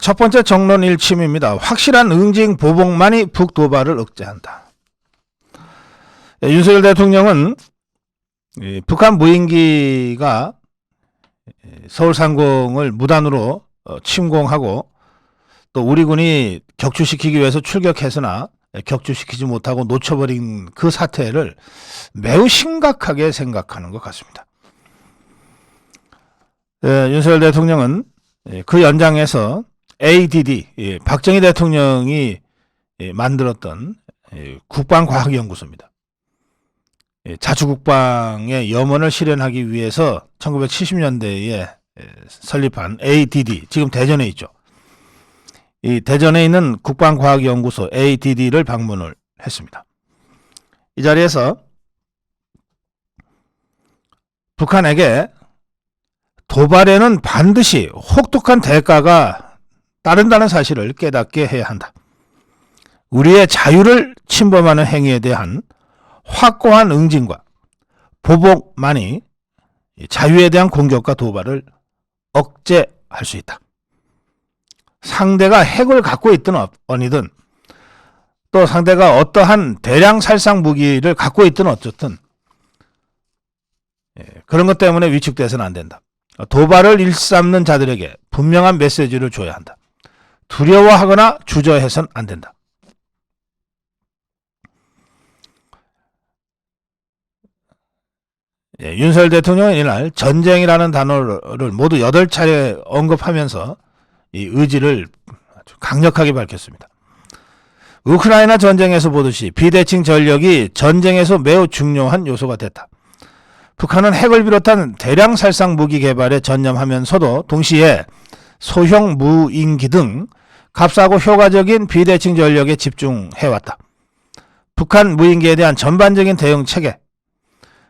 첫 번째 정론 일침입니다. 확실한 응징 보복만이 북도발을 억제한다. 윤석열 대통령은 북한 무인기가 서울 상공을 무단으로 침공하고 또 우리 군이 격추시키기 위해서 출격했으나 격추시키지 못하고 놓쳐버린 그 사태를 매우 심각하게 생각하는 것 같습니다. 윤석열 대통령은 그 연장에서 ADD, 박정희 대통령이 만들었던 국방과학연구소입니다. 자주국방의 염원을 실현하기 위해서 1970년대에 설립한 ADD, 지금 대전에 있죠. 이 대전에 있는 국방과학연구소 ADD를 방문을 했습니다. 이 자리에서 북한에게 도발에는 반드시 혹독한 대가가 따른다는 사실을 깨닫게 해야 한다. 우리의 자유를 침범하는 행위에 대한 확고한 응징과 보복만이 자유에 대한 공격과 도발을 억제할 수 있다. 상대가 핵을 갖고 있든 아니든 또 상대가 어떠한 대량 살상 무기를 갖고 있든 어쨌든 그런 것 때문에 위축돼서는 안 된다. 도발을 일삼는 자들에게 분명한 메시지를 줘야 한다. 두려워하거나 주저해서는 안 된다. 윤석열 대통령은 이날 전쟁이라는 단어를 모두 8차례 언급하면서 이 의지를 아주 강력하게 밝혔습니다. 우크라이나 전쟁에서 보듯이 비대칭 전력이 전쟁에서 매우 중요한 요소가 됐다. 북한은 핵을 비롯한 대량 살상 무기 개발에 전념하면서도 동시에 소형 무인기 등 값싸고 효과적인 비대칭 전력에 집중해왔다. 북한 무인기에 대한 전반적인 대응 체계,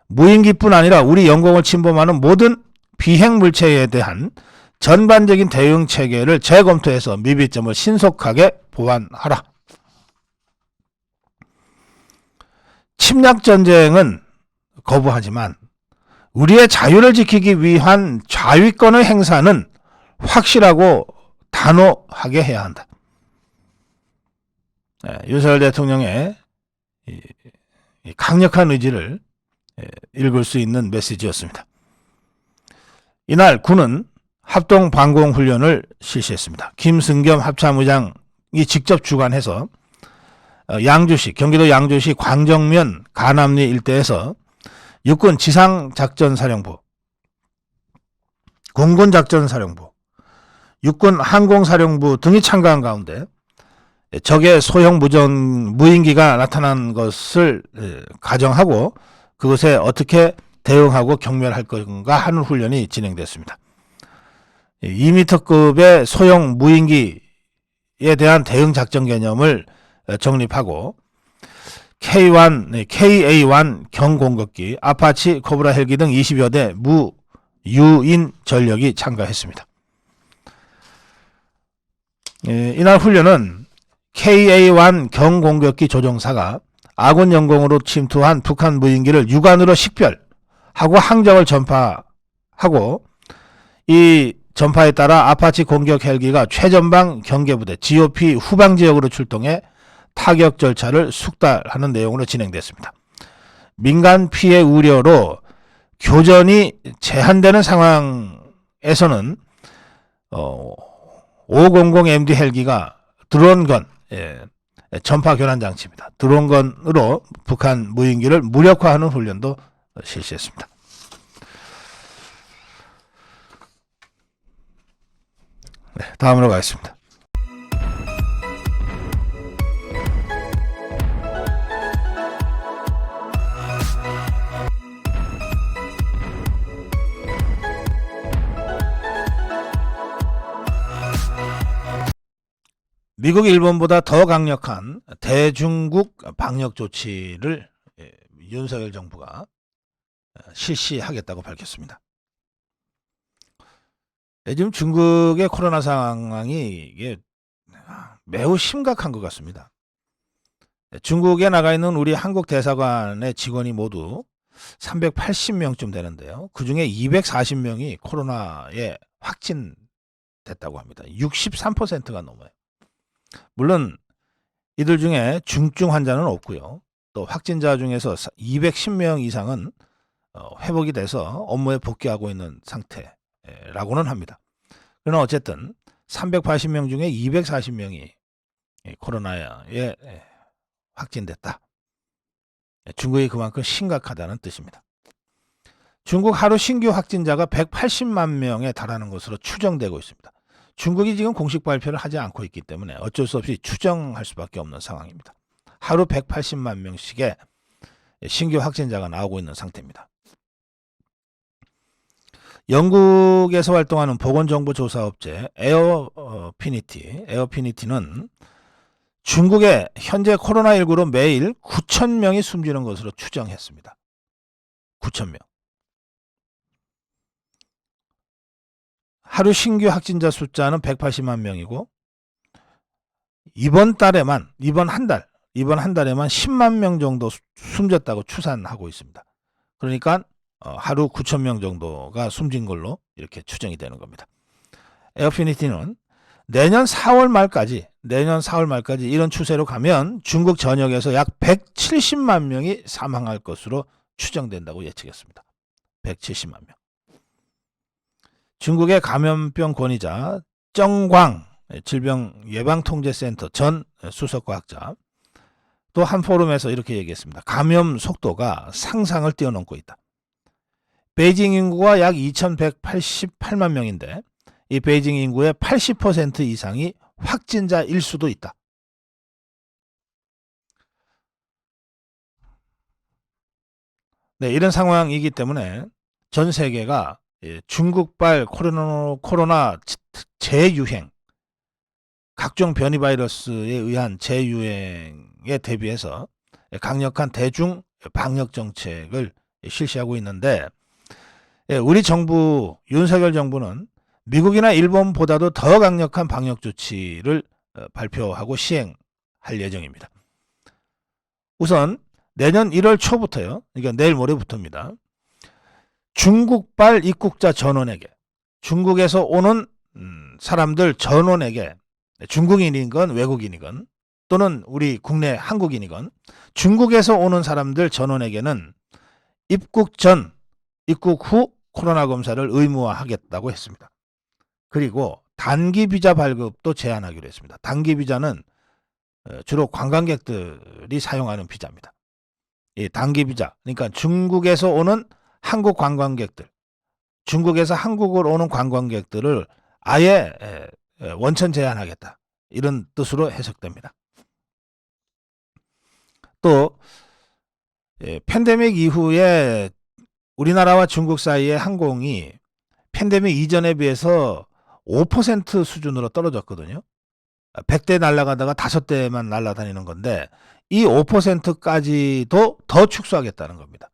무인기뿐 아니라 우리 영공을 침범하는 모든 비핵 물체에 대한 전반적인 대응 체계를 재검토해서 미비점을 신속하게 보완하라. 침략 전쟁은 거부하지만 우리의 자유를 지키기 위한 자위권의 행사는 확실하고 단호하게 해야 한다. 윤석열 대통령의 강력한 의지를 읽을 수 있는 메시지였습니다. 이날 군은 합동방공훈련을 실시했습니다. 김승겸 합참의장이 직접 주관해서 양주시, 경기도 양주시 광정면 가남리 일대에서 육군 지상작전사령부, 공군작전사령부, 육군 항공사령부 등이 참가한 가운데 적의 소형 무인기가 나타난 것을 가정하고 그것에 어떻게 대응하고 경멸할 건가 하는 훈련이 진행됐습니다. 2m급의 소형 무인기에 대한 대응 작전 개념을 정립하고 KA-1 경공격기, 아파치, 코브라 헬기 등 20여 대 무유인 전력이 참가했습니다. 이날 훈련은 KA-1 경공격기 조종사가 아군 영공으로 침투한 북한 무인기를 육안으로 식별하고 항적을 전파하고 이 전파에 따라 아파치 공격 헬기가 최전방 경계부대 GOP 후방 지역으로 출동해 타격 절차를 숙달하는 내용으로 진행됐습니다. 민간 피해 우려로 교전이 제한되는 상황에서는 500MD 헬기가 드론건, 전파 교란 장치입니다. 드론건으로 북한 무인기를 무력화하는 훈련도 실시했습니다. 다음으로 가겠습니다. 미국, 일본보다 더 강력한 대중국 방역 조치를 윤석열 정부가 실시하겠다고 밝혔습니다. 지금 중국의 코로나 상황이 이게 매우 심각한 것 같습니다. 중국에 나가 있는 우리 한국 대사관의 직원이 모두 380명쯤 되는데요. 그중에 240명이 코로나에 확진돼 됐다고 합니다. 63%가 넘어요. 물론 이들 중에 중증 환자는 없고요. 또 확진자 중에서 210명 이상은 회복이 돼서 업무에 복귀하고 있는 상태라고는 합니다. 그러나 어쨌든 380명 중에 240명이 코로나에 확진됐다. 중국이 그만큼 심각하다는 뜻입니다. 중국 하루 신규 확진자가 180만 명에 달하는 것으로 추정되고 있습니다. 중국이 지금 공식 발표를 하지 않고 있기 때문에 어쩔 수 없이 추정할 수밖에 없는 상황입니다. 하루 180만 명씩의 신규 확진자가 나오고 있는 상태입니다. 영국에서 활동하는 보건정보조사업체 에어피니티는 중국에 현재 코로나19로 매일 9,000명이 숨지는 것으로 추정했습니다. 9,000명. 하루 신규 확진자 숫자는 180만 명이고 이번 한 달에만 10만 명 정도 숨졌다고 추산하고 있습니다. 그러니까 하루 9,000명 정도가 숨진 걸로 이렇게 추정이 되는 겁니다. 에어피니티는 내년 4월 말까지 이런 추세로 가면 중국 전역에서 약 170만 명이 사망할 것으로 추정된다고 예측했습니다. 170만 명. 중국의 감염병 권위자 정광 질병예방통제센터 전 수석과학자 또 한 포럼에서 이렇게 얘기했습니다. 감염 속도가 상상을 뛰어넘고 있다. 베이징 인구가 약 2,188만 명인데 이 베이징 인구의 80% 이상이 확진자일 수도 있다. 네, 이런 상황이기 때문에 전 세계가 중국발 코로나 재유행, 각종 변이 바이러스에 의한 재유행에 대비해서 강력한 대중 방역 정책을 실시하고 있는데 우리 정부, 윤석열 정부는 미국이나 일본보다도 더 강력한 방역 조치를 발표하고 시행할 예정입니다. 우선 내년 1월 초부터요. 그러니까 내일 모레부터입니다. 중국발 입국자 전원에게, 중국에서 오는 사람들 전원에게, 중국인이건 외국인이건 또는 우리 국내 한국인이건 중국에서 오는 사람들 전원에게는 입국 전, 입국 후 코로나 검사를 의무화하겠다고 했습니다. 그리고 단기 비자 발급도 제한하기로 했습니다. 단기 비자는 주로 관광객들이 사용하는 비자입니다. 이 단기 비자, 그러니까 중국에서 오는 한국 관광객들, 중국에서 한국으로 오는 관광객들을 아예 원천 제한하겠다. 이런 뜻으로 해석됩니다. 또 팬데믹 이후에 우리나라와 중국 사이의 항공이 팬데믹 이전에 비해서 5% 수준으로 떨어졌거든요. 100대 날아가다가 5대만 날아다니는 건데 이 5%까지도 더 축소하겠다는 겁니다.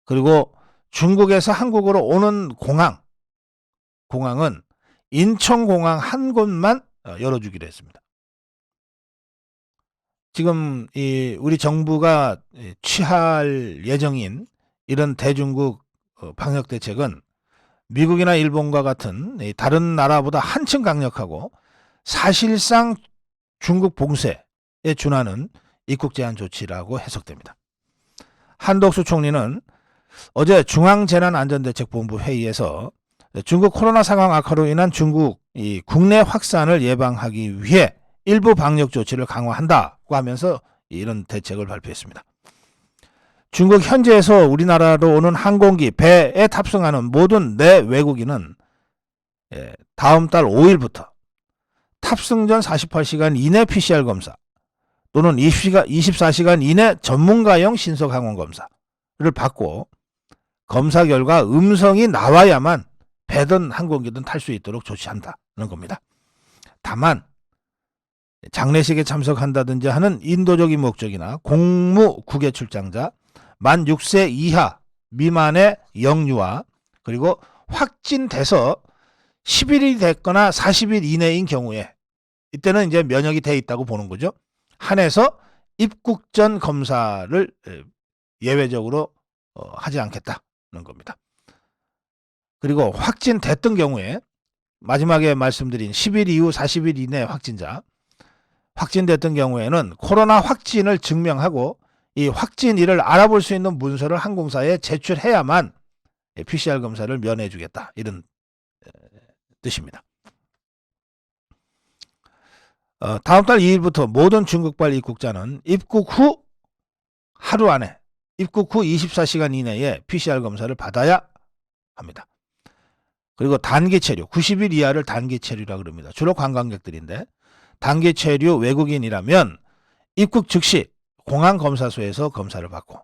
그리고 중국에서 한국으로 오는 공항은 인천공항 한 곳만 열어주기로 했습니다. 지금 우리 정부가 취할 예정인 이런 대중국 방역 대책은 미국이나 일본과 같은 다른 나라보다 한층 강력하고 사실상 중국 봉쇄에 준하는 입국 제한 조치라고 해석됩니다. 한덕수 총리는 어제 중앙재난안전대책본부 회의에서 중국 코로나 상황 악화로 인한 중국 국내 확산을 예방하기 위해 일부 방역 조치를 강화한다고 하면서 이런 대책을 발표했습니다. 중국 현지에서 우리나라로 오는 항공기, 배에 탑승하는 모든 내 외국인은 다음 달 5일부터 탑승 전 48시간 이내 PCR 검사 또는 24시간 이내 전문가용 신속항원 검사를 받고 검사 결과 음성이 나와야만 배든 항공기든 탈 수 있도록 조치한다는 겁니다. 다만 장례식에 참석한다든지 하는 인도적인 목적이나 공무 국외 출장자, 만 6세 이하 미만의 영유아, 그리고 확진돼서 10일이 됐거나 40일 이내인 경우에 이때는 이제 면역이 돼 있다고 보는 거죠. 한해서 입국 전 검사를 예외적으로 하지 않겠다는 겁니다. 그리고 확진됐던 경우에 마지막에 말씀드린 10일 이후 40일 이내 확진자, 확진됐던 경우에는 코로나 확진을 증명하고 이 확진일을 알아볼 수 있는 문서를 항공사에 제출해야만 PCR 검사를 면해 주겠다, 이런 뜻입니다. 다음 달 2일부터 모든 중국발 입국자는 입국 후 하루 안에, 입국 후 24시간 이내에 PCR 검사를 받아야 합니다. 그리고 단기 체류, 90일 이하를 단기 체류라 그럽니다. 주로 관광객들인데, 단기 체류 외국인이라면 입국 즉시 공항 검사소에서 검사를 받고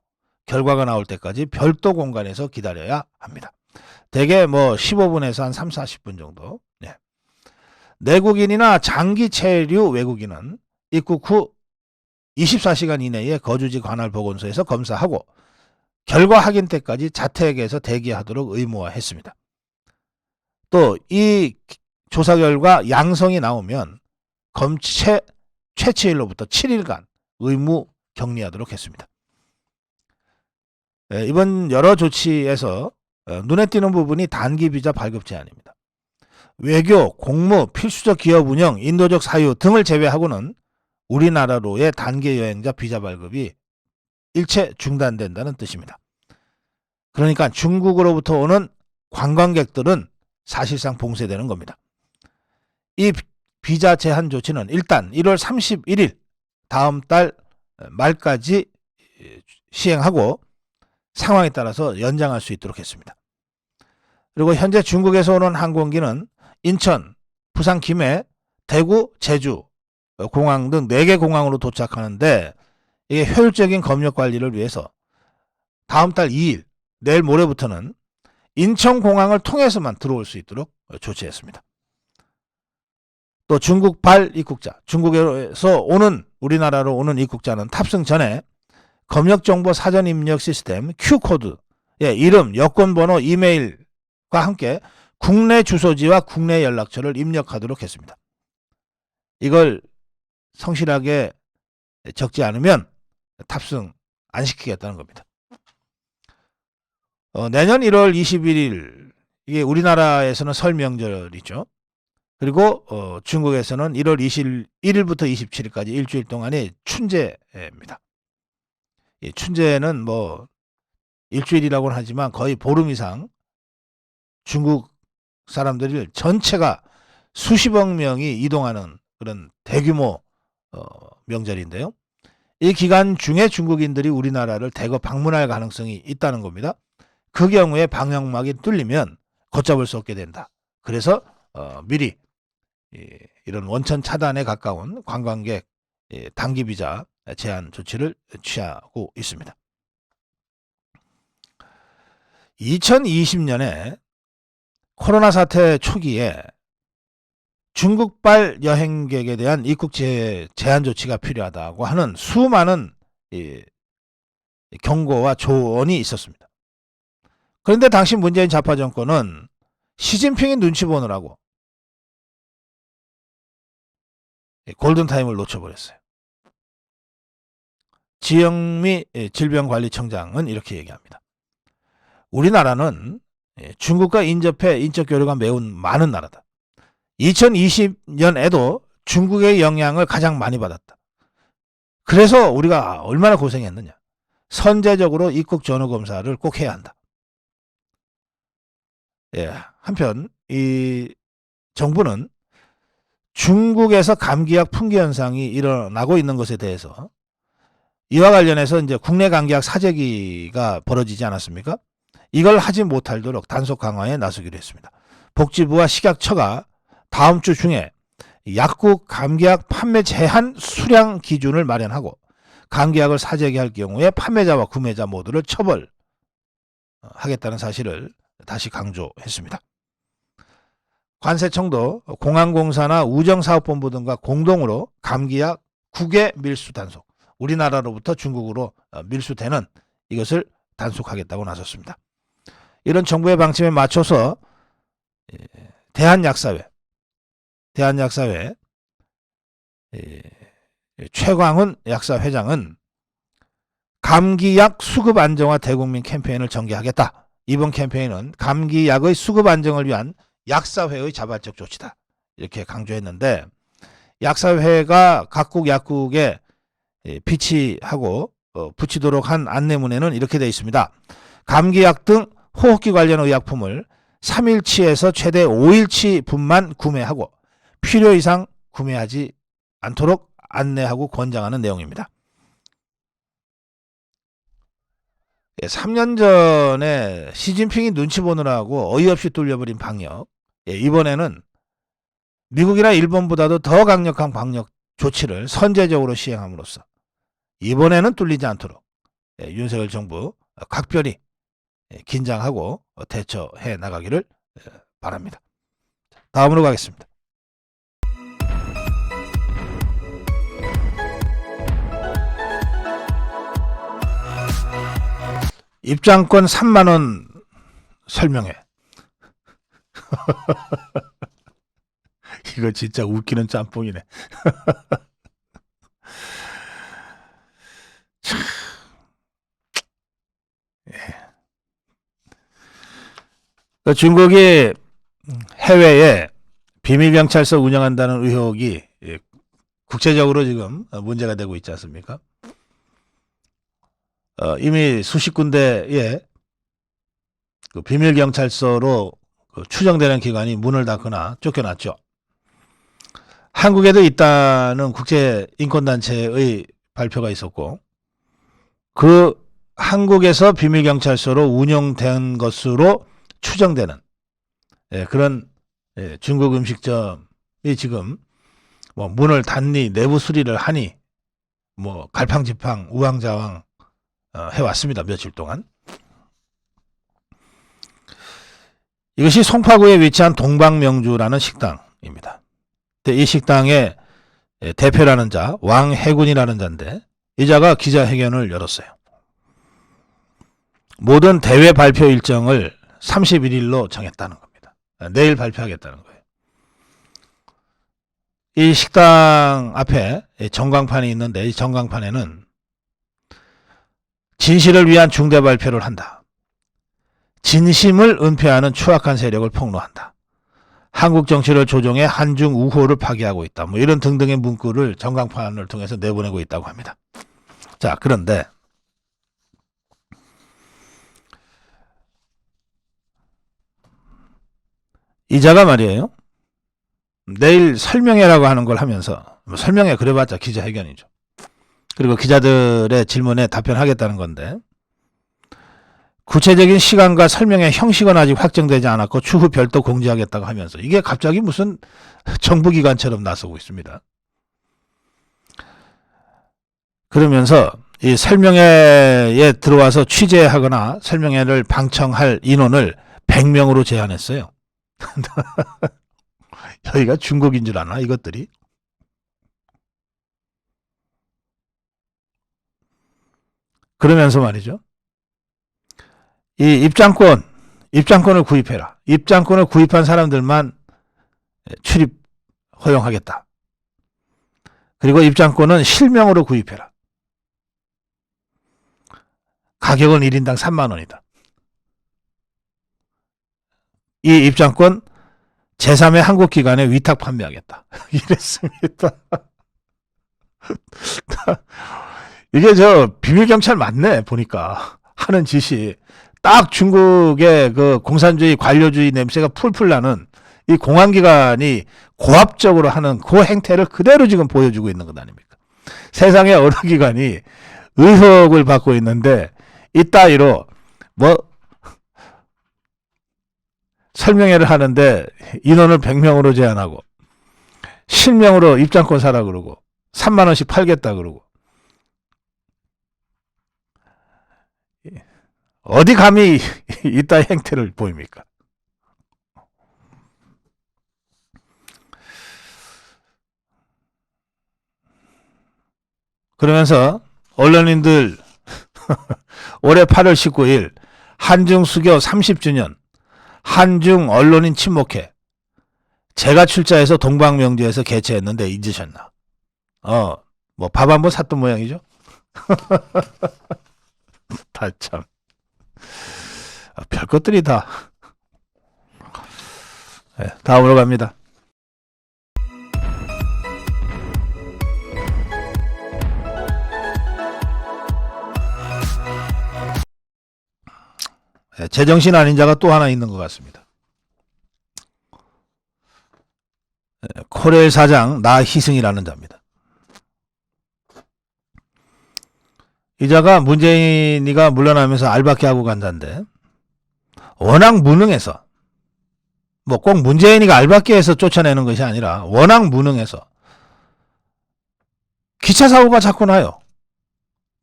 결과가 나올 때까지 별도 공간에서 기다려야 합니다. 대개 뭐 15분에서 한 3, 40분 정도. 네. 내국인이나 장기 체류 외국인은 입국 후 24시간 이내에 거주지 관할 보건소에서 검사하고 결과 확인 때까지 자택에서 대기하도록 의무화했습니다. 또 이 조사 결과 양성이 나오면 검체 채취일로부터 7일간 의무 격리하도록 했습니다. 이번 여러 조치에서 눈에 띄는 부분이 단기 비자 발급 제한입니다. 외교, 공무, 필수적 기업 운영, 인도적 사유 등을 제외하고는 우리나라로의 단기 여행자 비자 발급이 일체 중단된다는 뜻입니다. 그러니까 중국으로부터 오는 관광객들은 사실상 봉쇄되는 겁니다. 이 비자 제한 조치는 일단 1월 31일 다음 달 말까지 시행하고 상황에 따라서 연장할 수 있도록 했습니다. 그리고 현재 중국에서 오는 항공기는 인천, 부산, 김해, 대구, 제주 공항 등 4개 공항으로 도착하는데, 이게 효율적인 검역 관리를 위해서 다음 달 2일, 내일 모레부터는 인천공항을 통해서만 들어올 수 있도록 조치했습니다. 또 중국발 입국자, 중국에서 오는, 우리나라로 오는 입국자는 탑승 전에 검역정보 사전 입력 시스템 Q코드의 이름, 여권번호, 이메일과 함께 국내 주소지와 국내 연락처를 입력하도록 했습니다. 이걸 성실하게 적지 않으면 탑승 안 시키겠다는 겁니다. 내년 1월 21일, 이게 우리나라에서는 설 명절이죠. 그리고 중국에서는 1월 21일부터 27일까지 일주일 동안의 춘제입니다. 이 춘제는 뭐 일주일이라고는 하지만 거의 보름 이상 중국 사람들이 전체가 수십억 명이 이동하는 그런 대규모 명절인데요. 이 기간 중에 중국인들이 우리나라를 대거 방문할 가능성이 있다는 겁니다. 그 경우에 방역막이 뚫리면 걷잡을 수 없게 된다. 그래서 미리 이런 원천 차단에 가까운 관광객 단기 비자 제한 조치를 취하고 있습니다. 2020년에 코로나 사태 초기에 중국발 여행객에 대한 입국 제한 조치가 필요하다고 하는 수많은 경고와 조언이 있었습니다. 그런데 당시 문재인 좌파 정권은 시진핑이 눈치 보느라고 골든타임을 놓쳐버렸어요. 지영미 질병관리청장은 이렇게 얘기합니다. 우리나라는 중국과 인접해 인적 교류가 매우 많은 나라다. 2020년에도 중국의 영향을 가장 많이 받았다. 그래서 우리가 얼마나 고생했느냐. 선제적으로 입국 전후 검사를 꼭 해야 한다. 한편 이 정부는 중국에서 감기약 풍기 현상이 일어나고 있는 것에 대해서 이와 관련해서 이제 국내 감기약 사재기가 벌어지지 않았습니까? 이걸 하지 못하도록 단속 강화에 나서기로 했습니다. 복지부와 식약처가 다음 주 중에 약국 감기약 판매 제한 수량 기준을 마련하고 감기약을 사재기할 경우에 판매자와 구매자 모두를 처벌하겠다는 사실을 다시 강조했습니다. 관세청도 공항공사나 우정사업본부 등과 공동으로 감기약 국외 밀수 단속, 우리나라로부터 중국으로 밀수되는 이것을 단속하겠다고 나섰습니다. 이런 정부의 방침에 맞춰서 대한약사회 최광훈 약사회장은 감기약 수급 안정화 대국민 캠페인을 전개하겠다. 이번 캠페인은 감기약의 수급 안정을 위한 약사회의 자발적 조치다. 이렇게 강조했는데 약사회가 각국 약국에 비치하고 붙이도록 한 안내문에는 이렇게 되어 있습니다. 감기약 등 호흡기 관련 의약품을 3일치에서 최대 5일치 분만 구매하고 필요 이상 구매하지 않도록 안내하고 권장하는 내용입니다. 3년 전에 시진핑이 눈치 보느라고 어이없이 뚫려버린 방역, 이번에는 미국이나 일본보다도 더 강력한 방역 조치를 선제적으로 시행함으로써 이번에는 뚫리지 않도록 윤석열 정부 각별히 긴장하고 대처해 나가기를 바랍니다. 다음으로 가겠습니다. 입장권 3만 원 설명회. 이거 진짜 웃기는 짬뽕이네. 예. 중국이 해외에 비밀경찰서 운영한다는 의혹이 국제적으로 지금 문제가 되고 있지 않습니까? 이미 수십 군데에 그 비밀경찰서로 추정되는 기관이 문을 닫거나 쫓겨났죠. 한국에도 있다는 국제인권단체의 발표가 있었고 그 한국에서 비밀경찰서로 운영된 것으로 추정되는 그런 중국 음식점이 지금 뭐 문을 닫니 내부 수리를 하니 뭐 갈팡질팡 우왕좌왕 해왔습니다. 며칠 동안. 이것이 송파구에 위치한 동방명주라는 식당입니다. 이 식당의 대표라는 자, 왕해군이라는 자인데 이 자가 기자회견을 열었어요. 모든 대회 발표 일정을 31일로 정했다는 겁니다. 내일 발표하겠다는 거예요. 이 식당 앞에 전광판이 있는데 이 전광판에는 진실을 위한 중대 발표를 한다. 진심을 은폐하는 추악한 세력을 폭로한다. 한국 정치를 조종해 한중 우호를 파괴하고 있다. 뭐 이런 등등의 문구를 전광판을 통해서 내보내고 있다고 합니다. 자, 그런데 이자가 말이에요. 내일 설명회라고 하는 걸 하면서 설명회 그래봤자 기자회견이죠. 그리고 기자들의 질문에 답변하겠다는 건데 구체적인 시간과 설명의 형식은 아직 확정되지 않았고 추후 별도 공지하겠다고 하면서 이게 갑자기 무슨 정부기관처럼 나서고 있습니다. 그러면서 이 설명회에 들어와서 취재하거나 설명회를 방청할 인원을 100명으로 제한했어요. 여기가 중국인 줄 아나 이것들이? 그러면서 말이죠. 이 입장권을 구입해라. 입장권을 구입한 사람들만 출입 허용하겠다. 그리고 입장권은 실명으로 구입해라. 가격은 1인당 3만 원이다. 이 입장권 제3의 한국기관에 위탁 판매하겠다. 이랬습니다. 이게 저 비밀경찰 맞네 보니까 하는 짓이 딱 중국의 그 공산주의 관료주의 냄새가 풀풀 나는 이 공안기관이 고압적으로 하는 그 행태를 그대로 지금 보여주고 있는 것 아닙니까? 세상의 어느 기관이 의혹을 받고 있는데 이따위로 뭐 설명회를 하는데 인원을 100명으로 제한하고 실명으로 입장권 사라 그러고 3만 원씩 팔겠다 그러고 어디 감히 이따 행태를 보입니까? 그러면서 언론인들 올해 8월 19일 한중 수교 30주년 한중 언론인 친목회 제가 출자해서 동방명주에서 개최했는데 잊으셨나? 뭐 밥 한 번 샀던 모양이죠? 다 참. 별 것들이 다. 다음으로 갑니다. 제정신 아닌 자가 또 하나 있는 것 같습니다. 코레일 사장 나희승이라는 자입니다. 이 자가 문재인이가 물러나면서 알바끼 하고 간 자인데 워낙 무능해서, 뭐 꼭 문재인이가 알바끼에서 쫓아내는 것이 아니라 워낙 무능해서 기차 사고가 자꾸 나요.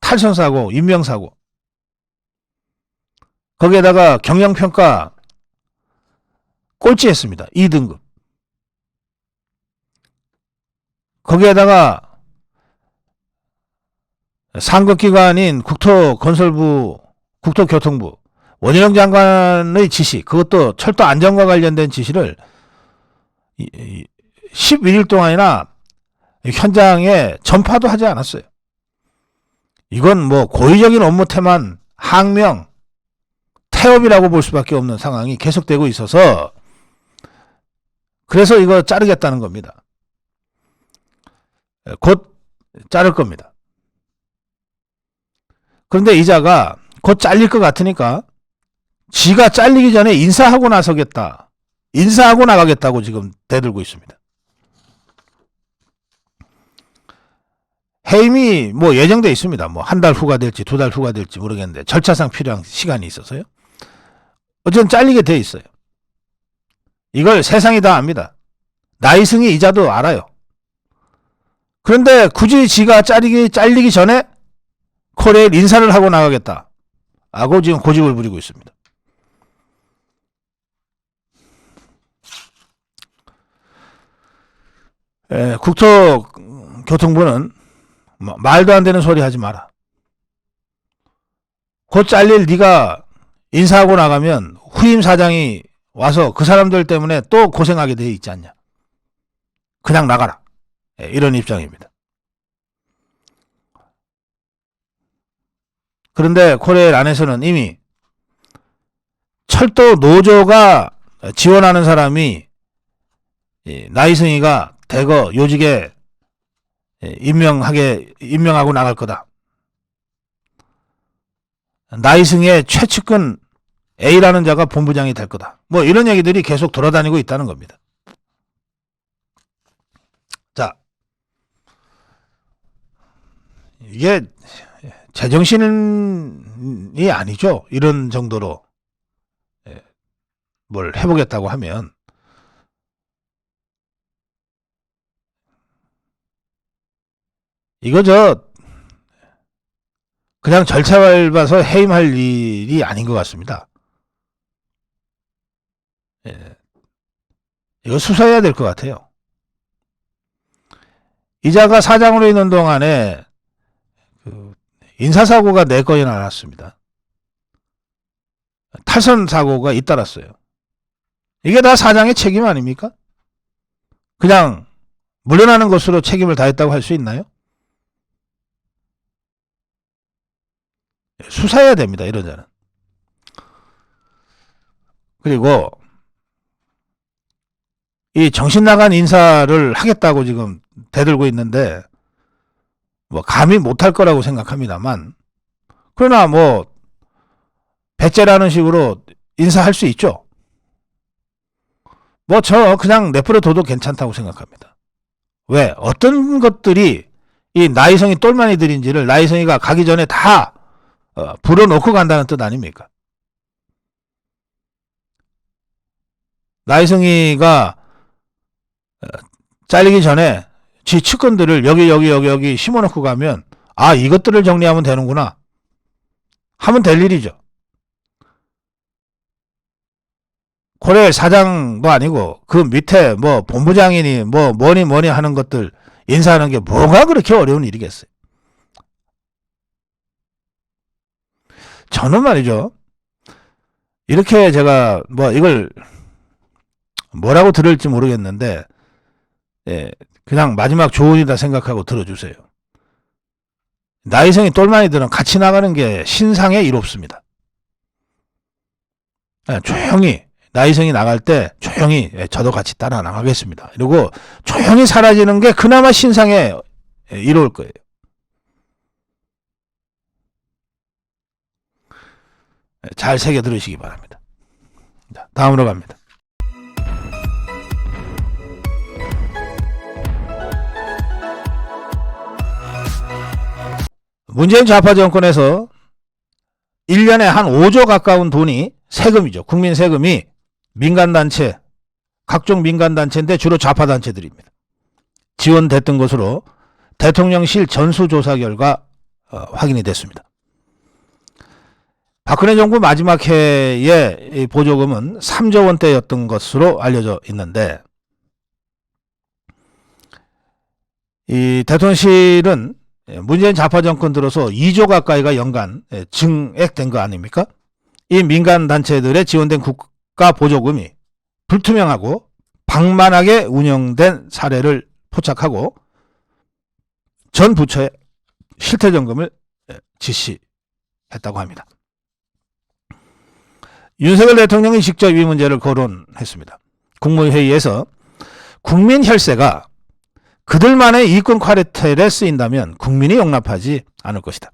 탈선 사고, 인명 사고. 거기에다가 경영평가 꼴찌했습니다. 2등급. 거기에다가 상급기관인 국토건설부, 국토교통부, 원희룡 장관의 지시, 그것도 철도 안전과 관련된 지시를 11일 동안이나 현장에 전파도 하지 않았어요. 이건 뭐 고의적인 업무 태만, 항명, 태업이라고 볼 수밖에 없는 상황이 계속되고 있어서 그래서 이거 자르겠다는 겁니다. 곧 자를 겁니다. 그런데 이자가 곧 잘릴 것 같으니까 지가 잘리기 전에 인사하고 나서겠다. 인사하고 나가겠다고 지금 대들고 있습니다. 해임이 뭐 예정돼 있습니다. 뭐 한 달 후가 될지 2달 후가 될지 모르겠는데 절차상 필요한 시간이 있어서요. 어쨌든 잘리게 돼 있어요. 이걸 세상이 다 압니다. 나이승이 이자도 알아요. 그런데 굳이 지가 잘리기 전에 코레일 인사를 하고 나가겠다 하고 지금 고집을 부리고 있습니다. 국토교통부는 말도 안 되는 소리 하지 마라. 곧 잘릴 네가 인사하고 나가면 후임 사장이 와서 그 사람들 때문에 또 고생하게 돼 있지 않냐. 그냥 나가라. 이런 입장입니다. 그런데 코레일 안에서는 이미 철도 노조가 지원하는 사람이 나이승이가 대거 요직에 임명하고 나갈 거다. 나이승의 최측근 A라는 자가 본부장이 될 거다. 뭐 이런 얘기들이 계속 돌아다니고 있다는 겁니다. 자, 이게 제정신이 아니죠. 이런 정도로 뭘 해보겠다고 하면. 이거 그냥 절차 밟아서 해임할 일이 아닌 것 같습니다. 이거 수사해야 될 것 같아요. 이자가 사장으로 있는 동안에 인사사고가 4건이나 났습니다. 탈선 사고가 잇따랐어요. 이게 다 사장의 책임 아닙니까? 그냥 물러나는 것으로 책임을 다했다고 할 수 있나요? 수사해야 됩니다. 이런 자는. 그리고 이 정신 나간 인사를 하겠다고 지금 대들고 있는데 뭐 감히 못할 거라고 생각합니다만, 그러나 뭐 배째라는 식으로 인사할 수 있죠. 뭐 저 그냥 내버려 둬도 괜찮다고 생각합니다. 왜? 어떤 것들이 이 나이성이 똘마니들인지를 나이성이가 가기 전에 다 불어놓고 간다는 뜻 아닙니까? 나이성이가 잘리기 전에 지 측근들을 여기 심어놓고 가면 아 이것들을 정리하면 되는구나 하면 될 일이죠. 코레일 사장도 아니고 그 밑에 뭐 본부장이니 뭐 뭐니 하는 것들 인사하는 게 뭐가 그렇게 어려운 일이겠어요. 저는 말이죠. 이렇게 제가 뭐 이걸 뭐라고 들을지 모르겠는데 그냥 마지막 조언이다 생각하고 들어주세요. 나이성이 똘마니들은 같이 나가는 게 신상에 이롭습니다. 조용히 나이성이 나갈 때 조용히 저도 같이 따라 나가겠습니다. 그리고 조용히 사라지는 게 그나마 신상에 이로울 거예요. 잘 새겨 들으시기 바랍니다. 자, 다음으로 갑니다. 문재인 좌파 정권에서 1년에 한 5조 가까운 돈이 세금이죠. 국민 세금이 민간단체, 각종 민간단체인데 주로 좌파단체들입니다. 지원됐던 것으로 대통령실 전수조사 결과 확인이 됐습니다. 박근혜 정부 마지막 해의 보조금은 3조 원대였던 것으로 알려져 있는데, 이 대통령실은 문재인 좌파 정권 들어서 2조 가까이가 연간 증액된 거 아닙니까? 이 민간단체들의 지원된 국가 보조금이 불투명하고 방만하게 운영된 사례를 포착하고 전 부처에 실태점검을 지시했다고 합니다. 윤석열 대통령이 직접 이 문제를 거론했습니다. 국무회의에서 국민 혈세가 그들만의 이권 콰르텔에 쓰인다면 국민이 용납하지 않을 것이다.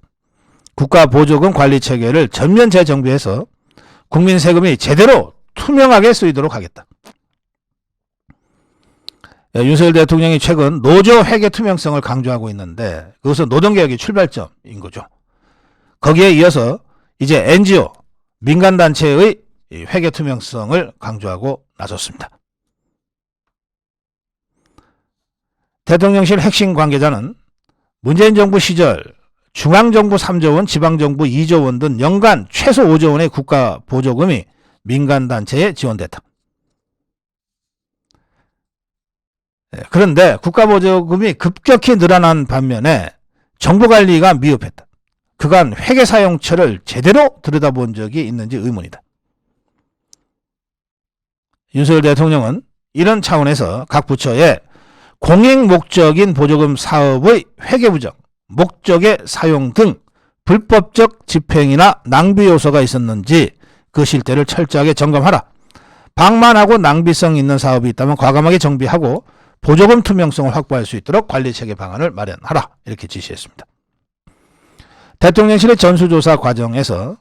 국가 보조금 관리 체계를 전면 재정비해서 국민 세금이 제대로 투명하게 쓰이도록 하겠다. 윤석열 대통령이 최근 노조 회계 투명성을 강조하고 있는데 그것은 노동개혁의 출발점인 거죠. 거기에 이어서 이제 NGO, 민간단체의 회계 투명성을 강조하고 나섰습니다. 대통령실 핵심 관계자는 문재인 정부 시절 중앙정부 3조 원, 지방정부 2조 원 등 연간 최소 5조 원의 국가 보조금이 민간단체에 지원됐다. 그런데 국가 보조금이 급격히 늘어난 반면에 정부 관리가 미흡했다. 그간 회계 사용처를 제대로 들여다본 적이 있는지 의문이다. 윤석열 대통령은 이런 차원에서 각 부처에 공익 목적인 보조금 사업의 회계 부정, 목적의 사용 등 불법적 집행이나 낭비 요소가 있었는지 그 실태를 철저하게 점검하라. 방만하고 낭비성 있는 사업이 있다면 과감하게 정비하고 보조금 투명성을 확보할 수 있도록 관리체계 방안을 마련하라. 이렇게 지시했습니다. 대통령실의 전수조사 과정에서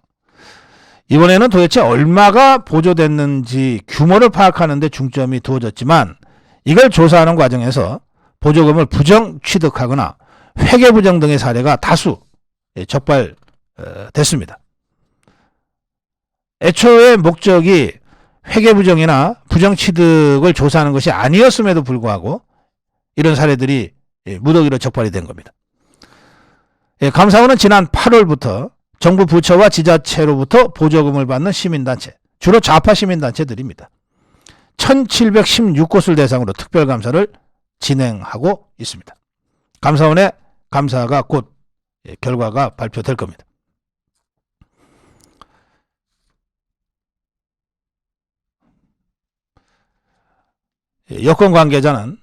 이번에는 도대체 얼마가 보조됐는지 규모를 파악하는 데 중점이 두어졌지만 이걸 조사하는 과정에서 보조금을 부정 취득하거나 회계 부정 등의 사례가 다수 적발됐습니다. 애초에 목적이 회계 부정이나 부정 취득을 조사하는 것이 아니었음에도 불구하고 이런 사례들이 무더기로 적발이 된 겁니다. 감사원은 지난 8월부터 정부 부처와 지자체로부터 보조금을 받는 시민단체, 주로 좌파 시민단체들입니다. 1716곳을 대상으로 특별감사를 진행하고 있습니다. 감사원의 감사가 곧 결과가 발표될 겁니다. 여권 관계자는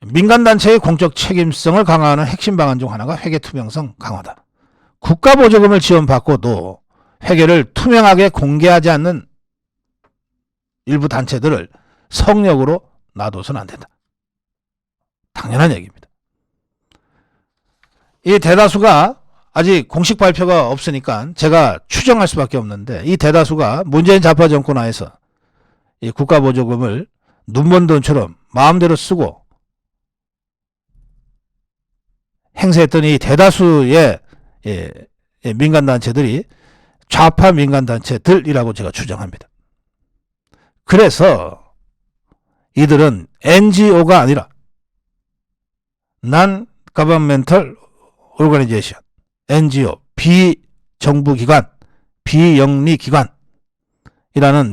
민간단체의 공적 책임성을 강화하는 핵심 방안 중 하나가 회계 투명성 강화다. 국가 보조금을 지원받고도 회계를 투명하게 공개하지 않는 일부 단체들을 성역으로 놔둬서는 안 된다. 당연한 얘기입니다. 이 대다수가 아직 공식 발표가 없으니까 제가 추정할 수밖에 없는데 이 대다수가 문재인 좌파 정권 하에서 이 국가 보조금을 눈먼 돈처럼 마음대로 쓰고 행사했던 이 대다수의 민간단체들이 좌파 민간단체들이라고 제가 추정합니다. 그래서 이들은 NGO가 아니라 Non-Governmental Organization, NGO, 비정부기관, 비영리기관이라는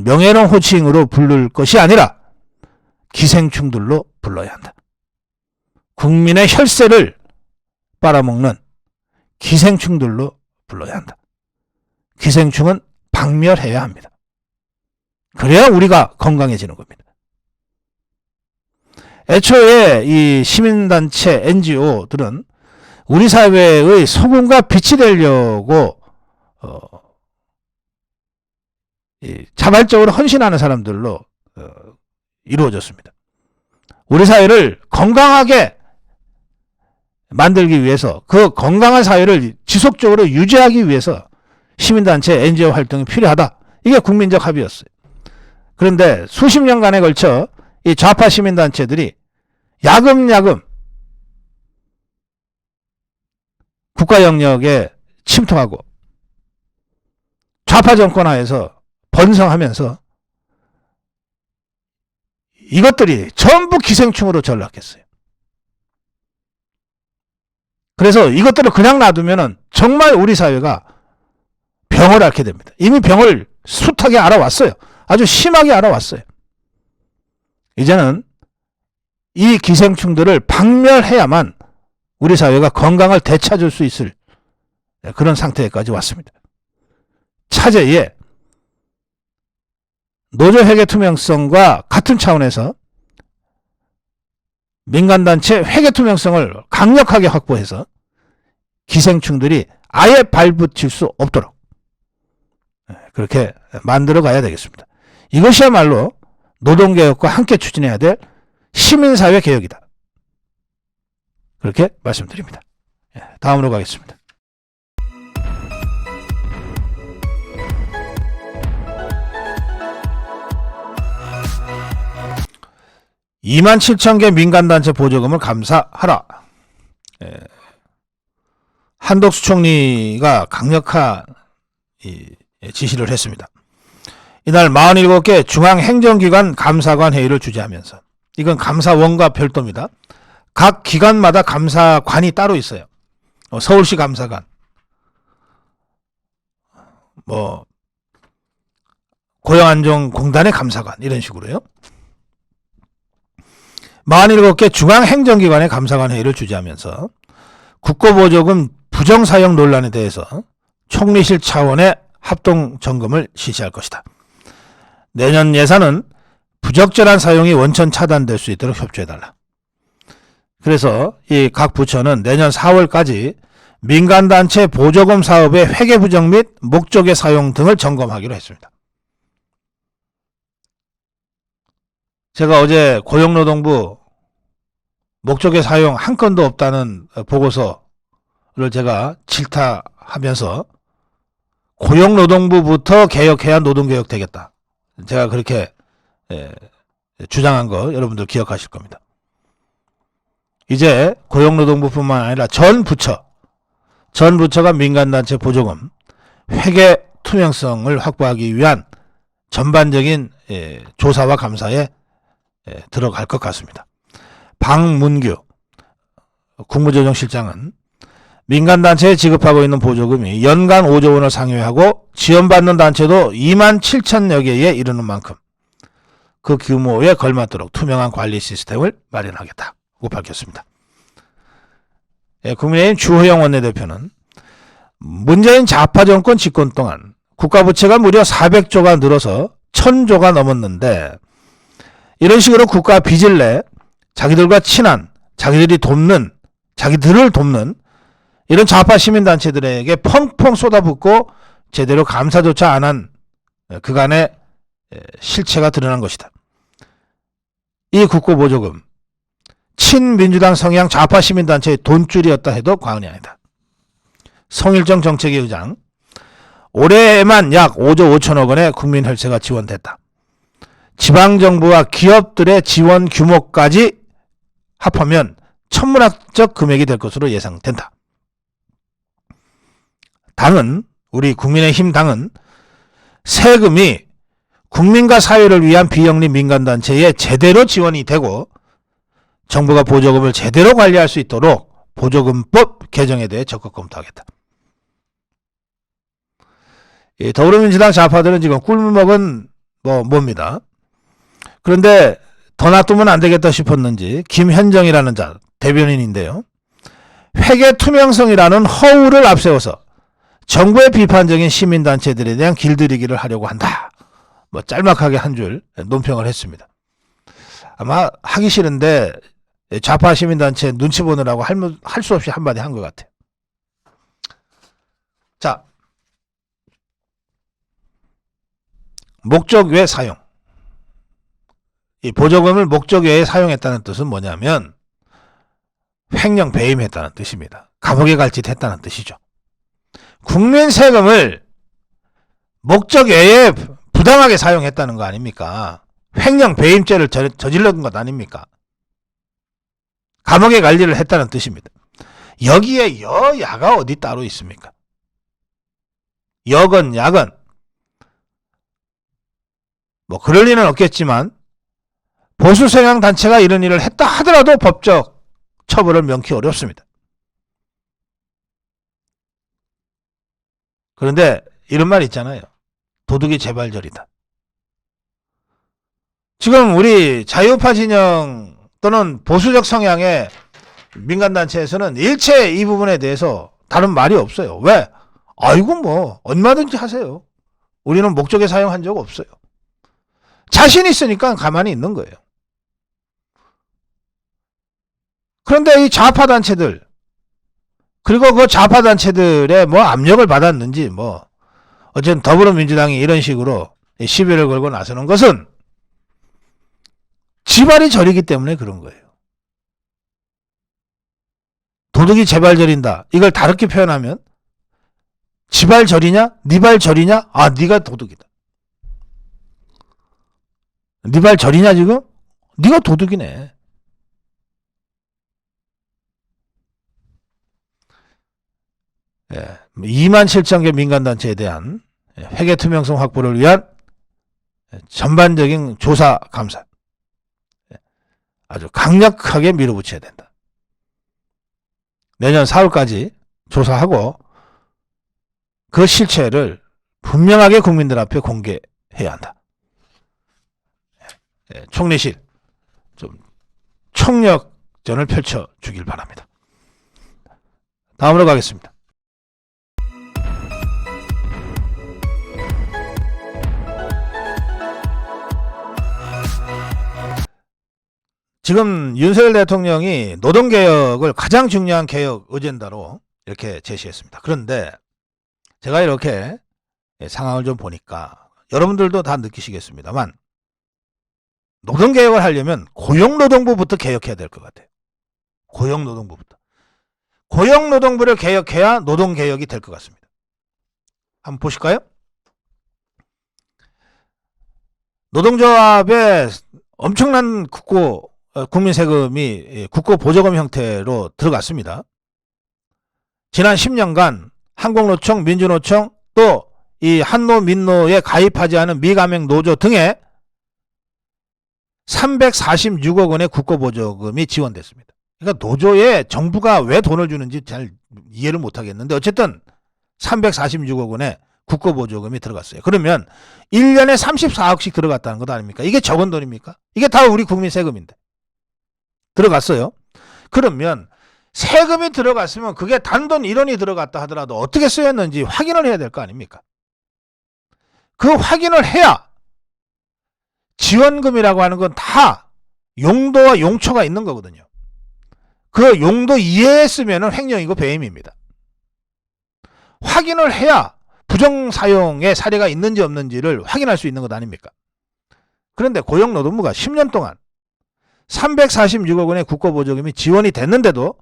명예로운 호칭으로 부를 것이 아니라 기생충들로 불러야 한다. 국민의 혈세를 빨아먹는 기생충들로 불러야 한다. 기생충은 박멸해야 합니다. 그래야 우리가 건강해지는 겁니다. 애초에 이 시민단체 NGO들은 우리 사회의 소금과 빛이 되려고 자발적으로 헌신하는 사람들로 이루어졌습니다. 우리 사회를 건강하게 만들기 위해서, 그 건강한 사회를 지속적으로 유지하기 위해서 시민단체, NGO 활동이 필요하다. 이게 국민적 합의였어요. 그런데 수십 년간에 걸쳐 이 좌파 시민단체들이 야금야금 국가 영역에 침투하고 좌파 정권 하에서 번성하면서 이것들이 전부 기생충으로 전락했어요. 그래서 이것들을 그냥 놔두면 정말 우리 사회가 병을 앓게 됩니다. 이미 병을 숱하게 알아왔어요. 아주 심하게 알아왔어요. 이제는 이 기생충들을 박멸해야만 우리 사회가 건강을 되찾을 수 있을 그런 상태까지 왔습니다. 차제에 노조회계 투명성과 같은 차원에서 민간단체 회계 투명성을 강력하게 확보해서 기생충들이 아예 발붙일 수 없도록 그렇게 만들어 가야 되겠습니다. 이것이야말로 노동개혁과 함께 추진해야 될 시민사회 개혁이다. 그렇게 말씀드립니다. 다음으로 가겠습니다. 27,000개 민간단체 보조금을 감사하라. 한덕수 총리가 강력한 지시를 했습니다. 이날 47개 중앙행정기관 감사관 회의를 주재하면서, 이건 감사원과 별도입니다. 각 기관마다 감사관이 따로 있어요. 서울시 감사관, 고용안정공단의 감사관, 이런 식으로요. 47개 중앙행정기관의 감사관 회의를 주재하면서 국고보조금 부정사용 논란에 대해서 총리실 차원의 합동점검을 실시할 것이다. 내년 예산은 부적절한 사용이 원천 차단될 수 있도록 협조해달라. 그래서 이 각 부처는 내년 4월까지 민간단체 보조금 사업의 회계 부정 및 목적의 사용 등을 점검하기로 했습니다. 제가 어제 고용노동부 목적의 사용 한 건도 없다는 보고서를 제가 질타하면서 고용노동부부터 개혁해야 노동개혁 되겠다. 제가 그렇게 주장한 거 여러분들 기억하실 겁니다. 이제 고용노동부뿐만 아니라 전 부처가 민간단체 보조금 회계 투명성을 확보하기 위한 전반적인 조사와 감사에 들어갈 것 같습니다. 박문규 국무조정실장은 민간단체에 지급하고 있는 보조금이 연간 5조 원을 상회하고 지원받는 단체도 27,000여 개에 이르는 만큼 그 규모에 걸맞도록 투명한 관리 시스템을 마련하겠다고 밝혔습니다. 국민의힘 주호영 원내대표는 문재인 좌파 정권 집권 동안 국가부채가 무려 400조가 늘어서 1000조가 넘었는데, 이런 식으로 국가 빚을 내 자기들과 친한, 자기들을 돕는 이런 좌파 시민단체들에게 펑펑 쏟아붓고 제대로 감사조차 안 한 그간의 실체가 드러난 것이다. 이 국고보조금, 친민주당 성향 좌파 시민단체의 돈줄이었다 해도 과언이 아니다. 성일정 정책위 의장, 올해에만 약 5조 5천억 원의 국민혈세가 지원됐다. 지방정부와 기업들의 지원 규모까지 합하면 천문학적 금액이 될 것으로 예상된다. 우리 국민의힘 당은 세금이 국민과 사회를 위한 비영리 민간단체에 제대로 지원이 되고 정부가 보조금을 제대로 관리할 수 있도록 보조금법 개정에 대해 적극 검토하겠다. 더불어민주당 좌파들은 지금 꿀먹은 뭡니다. 그런데 더 놔두면 안 되겠다 싶었는지 김현정이라는 자, 대변인인데요. 회계 투명성이라는 허울을 앞세워서 정부의 비판적인 시민단체들에 대한 길들이기를 하려고 한다. 짤막하게 한 줄 논평을 했습니다. 아마 하기 싫은데 좌파 시민단체 눈치 보느라고 할 수 없이 한마디 한 것 같아요. 자, 목적 외 사용. 이 보조금을 목적 외에 사용했다는 뜻은 뭐냐면 횡령 배임했다는 뜻입니다. 감옥에 갈 짓 했다는 뜻이죠. 국민 세금을 목적 외에 부당하게 사용했다는 거 아닙니까? 횡령 배임죄를 저질렀던 것 아닙니까? 감옥에 갈 일을 했다는 뜻입니다. 여기에 여야가 어디 따로 있습니까? 여건 야건 뭐 그럴 리는 없겠지만 보수 성향 단체가 이런 일을 했다 하더라도 법적 처벌을 명키 어렵습니다. 그런데 이런 말 있잖아요. 도둑이 재발절이다. 지금 우리 자유파 진영 또는 보수적 성향의 민간단체에서는 일체 이 부분에 대해서 다른 말이 없어요. 왜? 아이고 뭐 얼마든지 하세요. 우리는 목적에 사용한 적 없어요. 자신 있으니까 가만히 있는 거예요. 그런데 이 좌파 단체들 그리고 그 좌파 단체들의 뭐 압력을 받았는지 뭐 어쨌든 더불어민주당이 이런 식으로 시비를 걸고 나서는 것은 지발이 저리기 때문에 그런 거예요. 도둑이 제발 저린다. 이걸 다르게 표현하면 지발 저리냐? 니발 저리냐? 아, 니가 도둑이다. 니발 저리냐 지금? 니가 도둑이네. 예, 2만 7천 개 민간단체에 대한 회계 투명성 확보를 위한 전반적인 조사 감사 아주 강력하게 밀어붙여야 된다. 내년 4월까지 조사하고 그 실체를 분명하게 국민들 앞에 공개해야 한다. 총리실 좀 총력전을 펼쳐주길 바랍니다. 다음으로 가겠습니다. 지금 윤석열 대통령이 노동개혁을 가장 중요한 개혁 어젠다로 이렇게 제시했습니다. 그런데 제가 이렇게 상황을 좀 보니까 여러분들도 다 느끼시겠습니다만 노동개혁을 하려면 고용노동부부터 개혁해야 될 것 같아요. 고용노동부부터. 고용노동부를 개혁해야 노동개혁이 될 것 같습니다. 한번 보실까요? 노동조합에 엄청난 국민 세금이 국고 보조금 형태로 들어갔습니다. 지난 10년간 한국노총, 민주노총 또 이 한노, 민노에 가입하지 않은 미가맹 노조 등에 346억 원의 국고 보조금이 지원됐습니다. 그러니까 노조에 정부가 왜 돈을 주는지 잘 이해를 못하겠는데 어쨌든 346억 원의 국고 보조금이 들어갔어요. 그러면 1년에 34억씩 들어갔다는 것 아닙니까? 이게 적은 돈입니까? 이게 다 우리 국민 세금인데. 들어갔어요. 그러면 세금이 들어갔으면 그게 단돈 1원이 들어갔다 하더라도 어떻게 쓰였는지 확인을 해야 될 거 아닙니까? 그 확인을 해야 지원금이라고 하는 건 다 용도와 용처가 있는 거거든요. 그 용도 이해에 쓰면 횡령이고 배임입니다. 확인을 해야 부정사용의 사례가 있는지 없는지를 확인할 수 있는 것 아닙니까? 그런데 고용노동부가 10년 동안 346억 원의 국고보조금이 지원이 됐는데도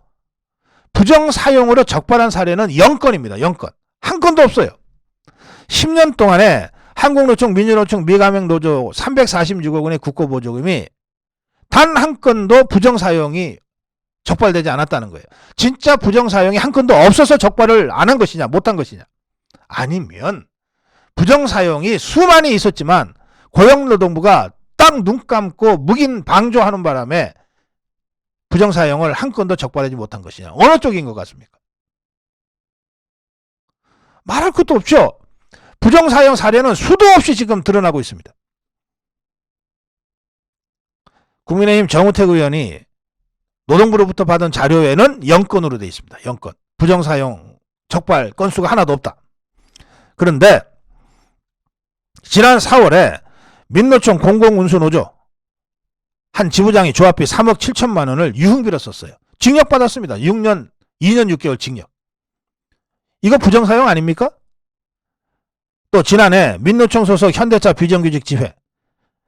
부정사용으로 적발한 사례는 0건입니다. 0건. 한 건도 없어요. 10년 동안에 한국노총, 민주노총, 미가맹노조 346억 원의 국고보조금이 단 한 건도 부정사용이 적발되지 않았다는 거예요. 진짜 부정사용이 한 건도 없어서 적발을 안 한 것이냐 못한 것이냐. 아니면 부정사용이 수많이 있었지만 고용노동부가 딱 눈 감고 묵인 방조하는 바람에 부정사용을 한 건도 적발하지 못한 것이냐. 어느 쪽인 것 같습니까? 말할 것도 없죠. 부정사용 사례는 수도 없이 지금 드러나고 있습니다. 국민의힘 정우택 의원이 노동부로부터 받은 자료에는 0건으로 되어 있습니다. 0건. 부정사용 적발 건수가 하나도 없다. 그런데 지난 4월에 민노총 공공운수노조 한 지부장이 조합비 3억 7천만 원을 유흥비로 썼어요. 징역받았습니다. 2년 6개월 징역. 이거 부정사용 아닙니까? 또 지난해 민노총 소속 현대차 비정규직 집회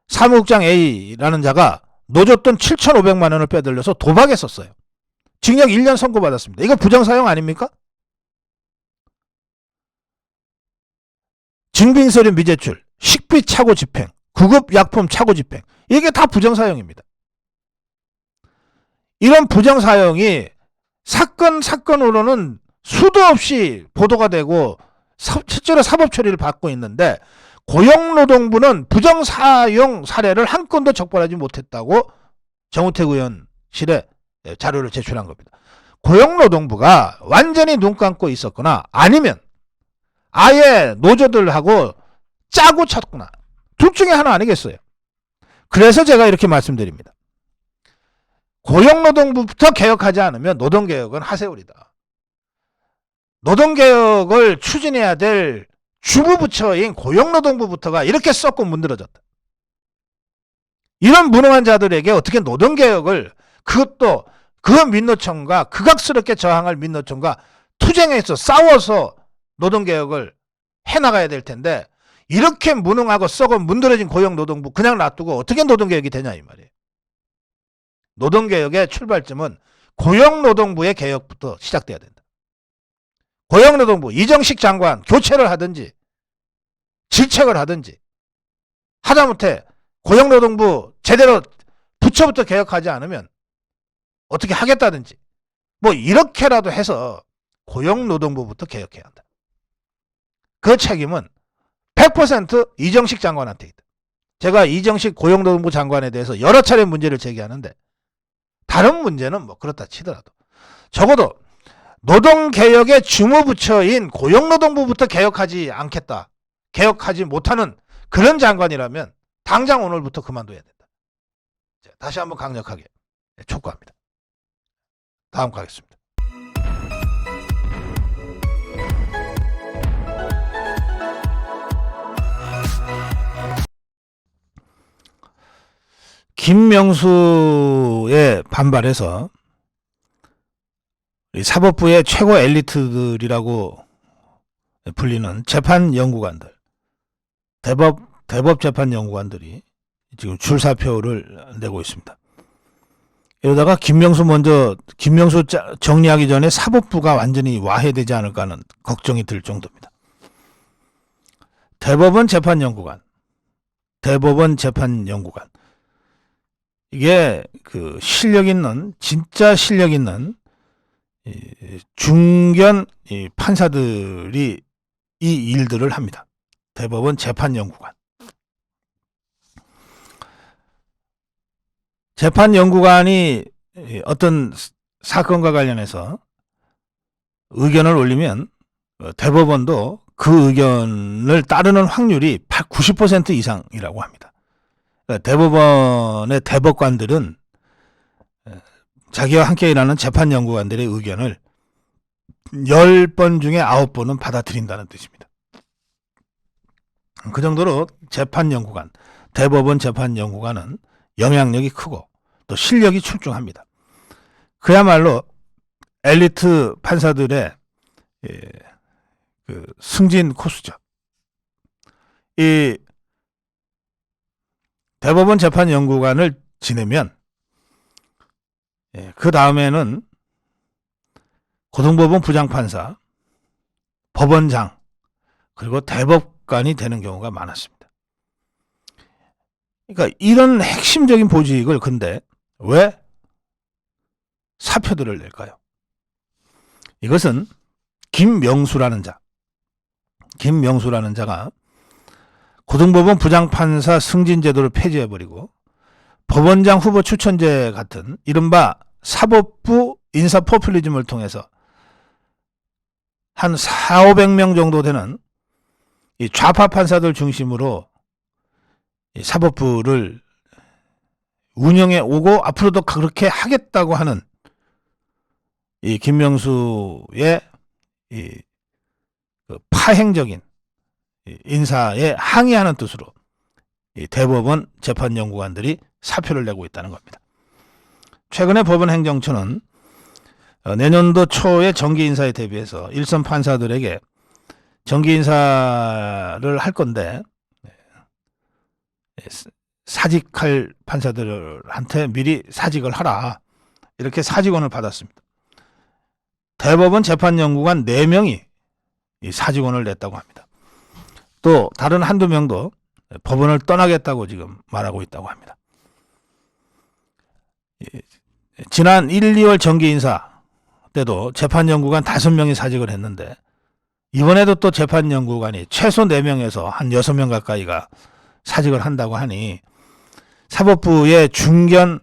사무국장 A라는 자가 노줬돈 7,500만 원을 빼돌려서 도박했었어요. 징역 1년 선고받았습니다. 이거 부정사용 아닙니까? 증빙서류 미제출, 식비 착오 집행, 구급약품 착오 집행, 이게 다 부정사용입니다. 이런 부정사용이 사건으로는 수도 없이 보도가 되고 실제로 사법 처리를 받고 있는데 고용노동부는 부정사용 사례를 한 건도 적발하지 못했다고 정우택 의원실에 자료를 제출한 겁니다. 고용노동부가 완전히 눈 감고 있었거나 아니면 아예 노조들하고 짜고 쳤구나. 둘 중에 하나 아니겠어요. 그래서 제가 이렇게 말씀드립니다. 고용노동부부터 개혁하지 않으면 노동개혁은 하세월이다. 노동개혁을 추진해야 될 주무부처인 고용노동부부터가 이렇게 썩고 문드러졌다. 이런 무능한 자들에게 어떻게 노동개혁을, 그것도 그 민노총과 극악스럽게 저항할 민노총과 투쟁해서 싸워서 노동개혁을 해나가야 될 텐데 이렇게 무능하고 썩어 문드러진 고용노동부 그냥 놔두고 어떻게 노동개혁이 되냐 이 말이에요. 노동개혁의 출발점은 고용노동부의 개혁부터 시작돼야 된다. 고용노동부 이정식 장관 교체를 하든지 질책을 하든지 하다못해 고용노동부 제대로 부처부터 개혁하지 않으면 어떻게 하겠다든지 뭐 이렇게라도 해서 고용노동부부터 개혁해야 한다. 그 책임은 100% 이정식 장관한테 있다. 제가 이정식 고용노동부 장관에 대해서 여러 차례 문제를 제기하는데 다른 문제는 뭐 그렇다 치더라도 적어도 노동개혁의 주무부처인 고용노동부부터 개혁하지 않겠다. 개혁하지 못하는 그런 장관이라면 당장 오늘부터 그만둬야 된다. 다시 한번 강력하게 촉구합니다. 다음 가겠습니다. 김명수의 반발에서 사법부의 최고 엘리트들이라고 불리는 재판연구관들, 대법재판연구관들이 지금 줄사표를 내고 있습니다. 이러다가 김명수 정리하기 전에 사법부가 완전히 와해되지 않을까 하는 걱정이 들 정도입니다. 대법원 재판연구관. 이게 그 진짜 실력 있는 중견 판사들이 이 일들을 합니다. 대법원 재판연구관. 재판연구관이 어떤 사건과 관련해서 의견을 올리면 대법원도 그 의견을 따르는 확률이 90% 이상이라고 합니다. 대법원의 대법관들은 자기와 함께 일하는 재판연구관들의 의견을 10번 중에 9번은 받아들인다는 뜻입니다. 그 정도로 대법원 재판연구관은 영향력이 크고 또 실력이 출중합니다. 그야말로 엘리트 판사들의 그 승진 코스죠. 이 대법원 재판연구관을 지내면 그 다음에는 고등법원 부장판사, 법원장, 그리고 대법관이 되는 경우가 많았습니다. 그러니까 이런 핵심적인 보직을 근데 왜 사표들을 낼까요? 이것은 김명수라는 자가 고등법원 부장판사 승진제도를 폐지해버리고 법원장 후보 추천제 같은 이른바 사법부 인사 포퓰리즘을 통해서 한 400~500명 정도 되는 이 좌파 판사들 중심으로 이 사법부를 운영해 오고 앞으로도 그렇게 하겠다고 하는 이 김명수의 이 파행적인 인사에 항의하는 뜻으로 이 대법원 재판연구관들이 사표를 내고 있다는 겁니다. 최근에 법원행정처는 내년도 초에 정기 인사에 대비해서 일선 판사들에게 정기 인사를 할 건데 사직할 판사들한테 미리 사직을 하라, 이렇게 사직원을 받았습니다. 대법원 재판연구관 4명이 이 사직원을 냈다고 합니다. 또 다른 한두 명도 법원을 떠나겠다고 지금 말하고 있다고 합니다. 지난 1, 2월 정기인사 때도 재판연구관 5명이 사직을 했는데 이번에도 또 재판연구관이 최소 4명에서 한 6명 가까이가 사직을 한다고 하니 사법부의 중견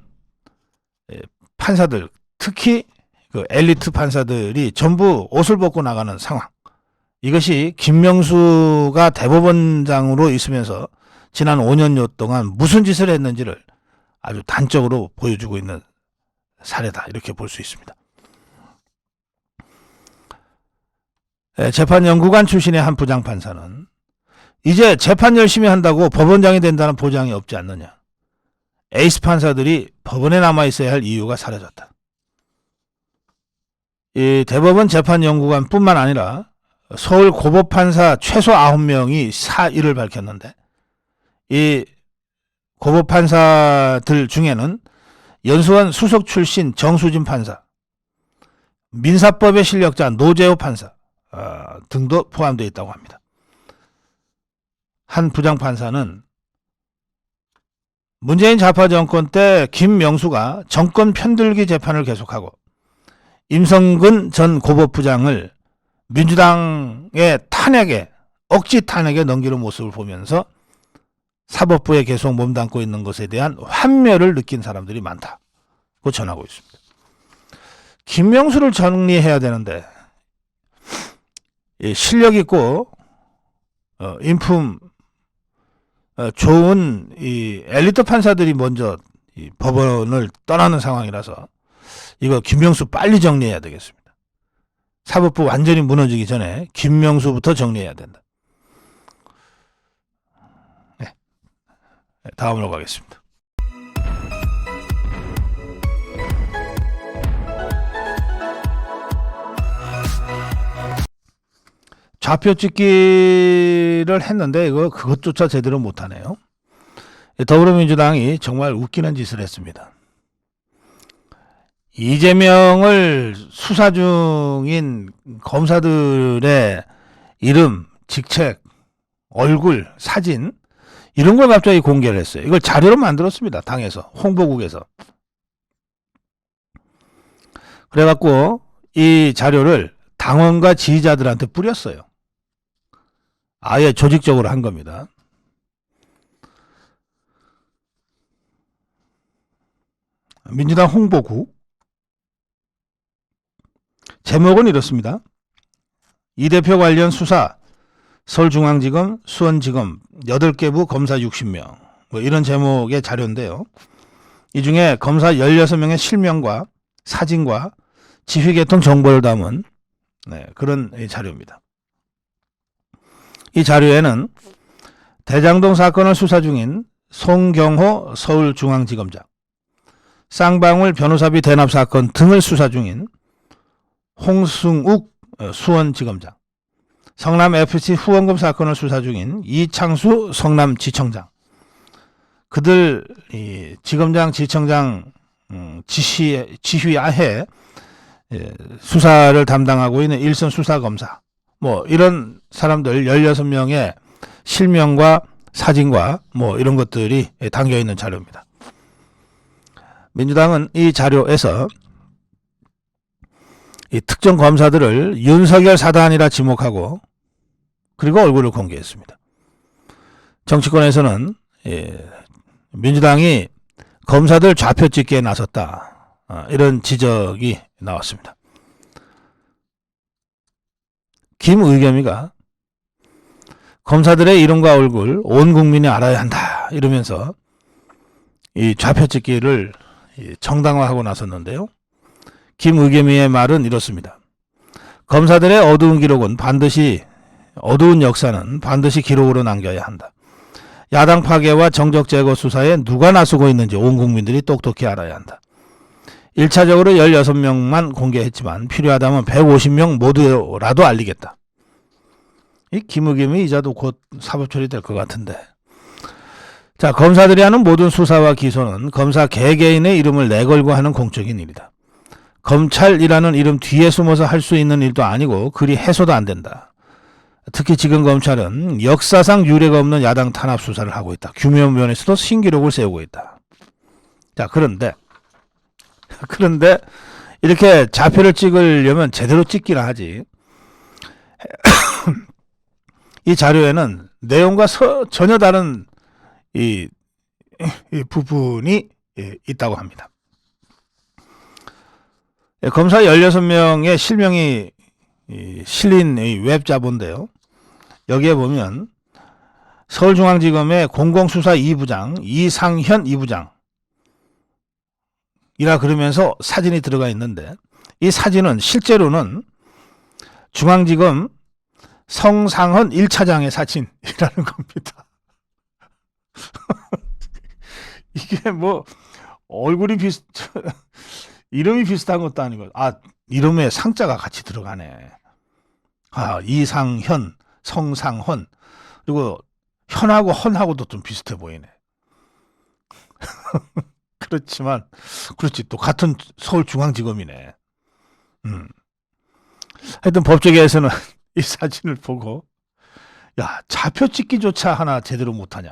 판사들, 특히 그 엘리트 판사들이 전부 옷을 벗고 나가는 상황. 이것이 김명수가 대법원장으로 있으면서 지난 5년여 동안 무슨 짓을 했는지를 아주 단적으로 보여주고 있는 사례다, 이렇게 볼 수 있습니다. 재판연구관 출신의 한 부장판사는 이제 재판 열심히 한다고 법원장이 된다는 보장이 없지 않느냐. 에이스 판사들이 법원에 남아있어야 할 이유가 사라졌다. 이 대법원 재판연구관 뿐만 아니라 서울 고법판사 최소 9명이 사의를 밝혔는데 이 고법판사들 중에는 연수원 수석 출신 정수진 판사, 민사법의 실력자 노재호 판사 등도 포함되어 있다고 합니다. 한 부장판사는 문재인 좌파 정권 때 김명수가 정권 편들기 재판을 계속하고 임성근 전 고법부장을 민주당의 탄핵에, 억지 탄핵에 넘기는 모습을 보면서 사법부에 계속 몸담고 있는 것에 대한 환멸을 느낀 사람들이 많다고 전하고 있습니다. 김명수를 정리해야 되는데 실력 있고 인품 좋은 이 엘리트 판사들이 먼저 이 법원을 떠나는 상황이라서 이거 김명수 빨리 정리해야 되겠습니다. 사법부 완전히 무너지기 전에 김명수부터 정리해야 된다. 네. 다음으로 가겠습니다. 좌표 찍기를 했는데 그것조차 제대로 못하네요. 더불어민주당이 정말 웃기는 짓을 했습니다. 이재명을 수사 중인 검사들의 이름, 직책, 얼굴, 사진 이런 걸 갑자기 공개를 했어요. 이걸 자료로 만들었습니다. 당에서, 홍보국에서. 그래갖고 이 자료를 당원과 지지자들한테 뿌렸어요. 아예 조직적으로 한 겁니다. 민주당 홍보국 제목은 이렇습니다. 이 대표 관련 수사 서울중앙지검, 수원지검 8개 부 검사 60명 뭐 이런 제목의 자료인데요. 이 중에 검사 16명의 실명과 사진과 지휘계통 정보를 담은 그런 자료입니다. 이 자료에는 대장동 사건을 수사 중인 송경호 서울중앙지검장, 쌍방울 변호사비 대납 사건 등을 수사 중인 홍승욱 수원지검장, 성남FC 후원금 사건을 수사 중인 이창수 성남지청장, 그들 지검장, 지청장 지휘하에 수사를 담당하고 있는 일선 수사검사 뭐 이런 사람들 16명의 실명과 사진과 뭐 이런 것들이 담겨 있는 자료입니다. 민주당은 이 자료에서 이 특정 검사들을 윤석열 사단이라 지목하고 그리고 얼굴을 공개했습니다. 정치권에서는 민주당이 검사들 좌표 찍기에 나섰다, 이런 지적이 나왔습니다. 김의겸이가 검사들의 이름과 얼굴 온 국민이 알아야 한다 이러면서 이 좌표 찍기를 정당화하고 나섰는데요. 김의겸이의 말은 이렇습니다. 검사들의 어두운 기록은 반드시, 어두운 역사는 반드시 기록으로 남겨야 한다. 야당 파괴와 정적 제거 수사에 누가 나서고 있는지 온 국민들이 똑똑히 알아야 한다. 1차적으로 16명만 공개했지만 필요하다면 150명 모두라도 알리겠다. 이 기무기무 이자도 곧 사법 처리될 것 같은데. 자, 검사들이 하는 모든 수사와 기소는 검사 개개인의 이름을 내걸고 하는 공적인 일이다. 검찰이라는 이름 뒤에 숨어서 할 수 있는 일도 아니고 그리 해서도 안 된다. 특히 지금 검찰은 역사상 유례가 없는 야당 탄압 수사를 하고 있다. 규모 면에서도 신기록을 세우고 있다. 자, 그런데 이렇게 좌표를 찍으려면 제대로 찍기나 하지. 이 자료에는 내용과 전혀 다른 이 부분이 있다고 합니다. 검사 16명의 실명이 실린 웹자본인데요. 여기에 보면 서울중앙지검의 공공수사 2부장 이상현 2부장 이라 그러면서 사진이 들어가 있는데, 이 사진은 실제로는 중앙지검 성상헌 1차장의 사진이라는 겁니다. 이게 뭐 얼굴이 이름이 비슷한 것도 아니고, 이름에 상자가 같이 들어가네. 이상현, 성상헌, 그리고 현하고 헌하고도 좀 비슷해 보이네. 그렇지만, 그렇지, 또 같은 서울중앙지검이네. 하여튼 법조계에서는 이 사진을 보고, 야, 좌표 찍기조차 하나 제대로 못하냐,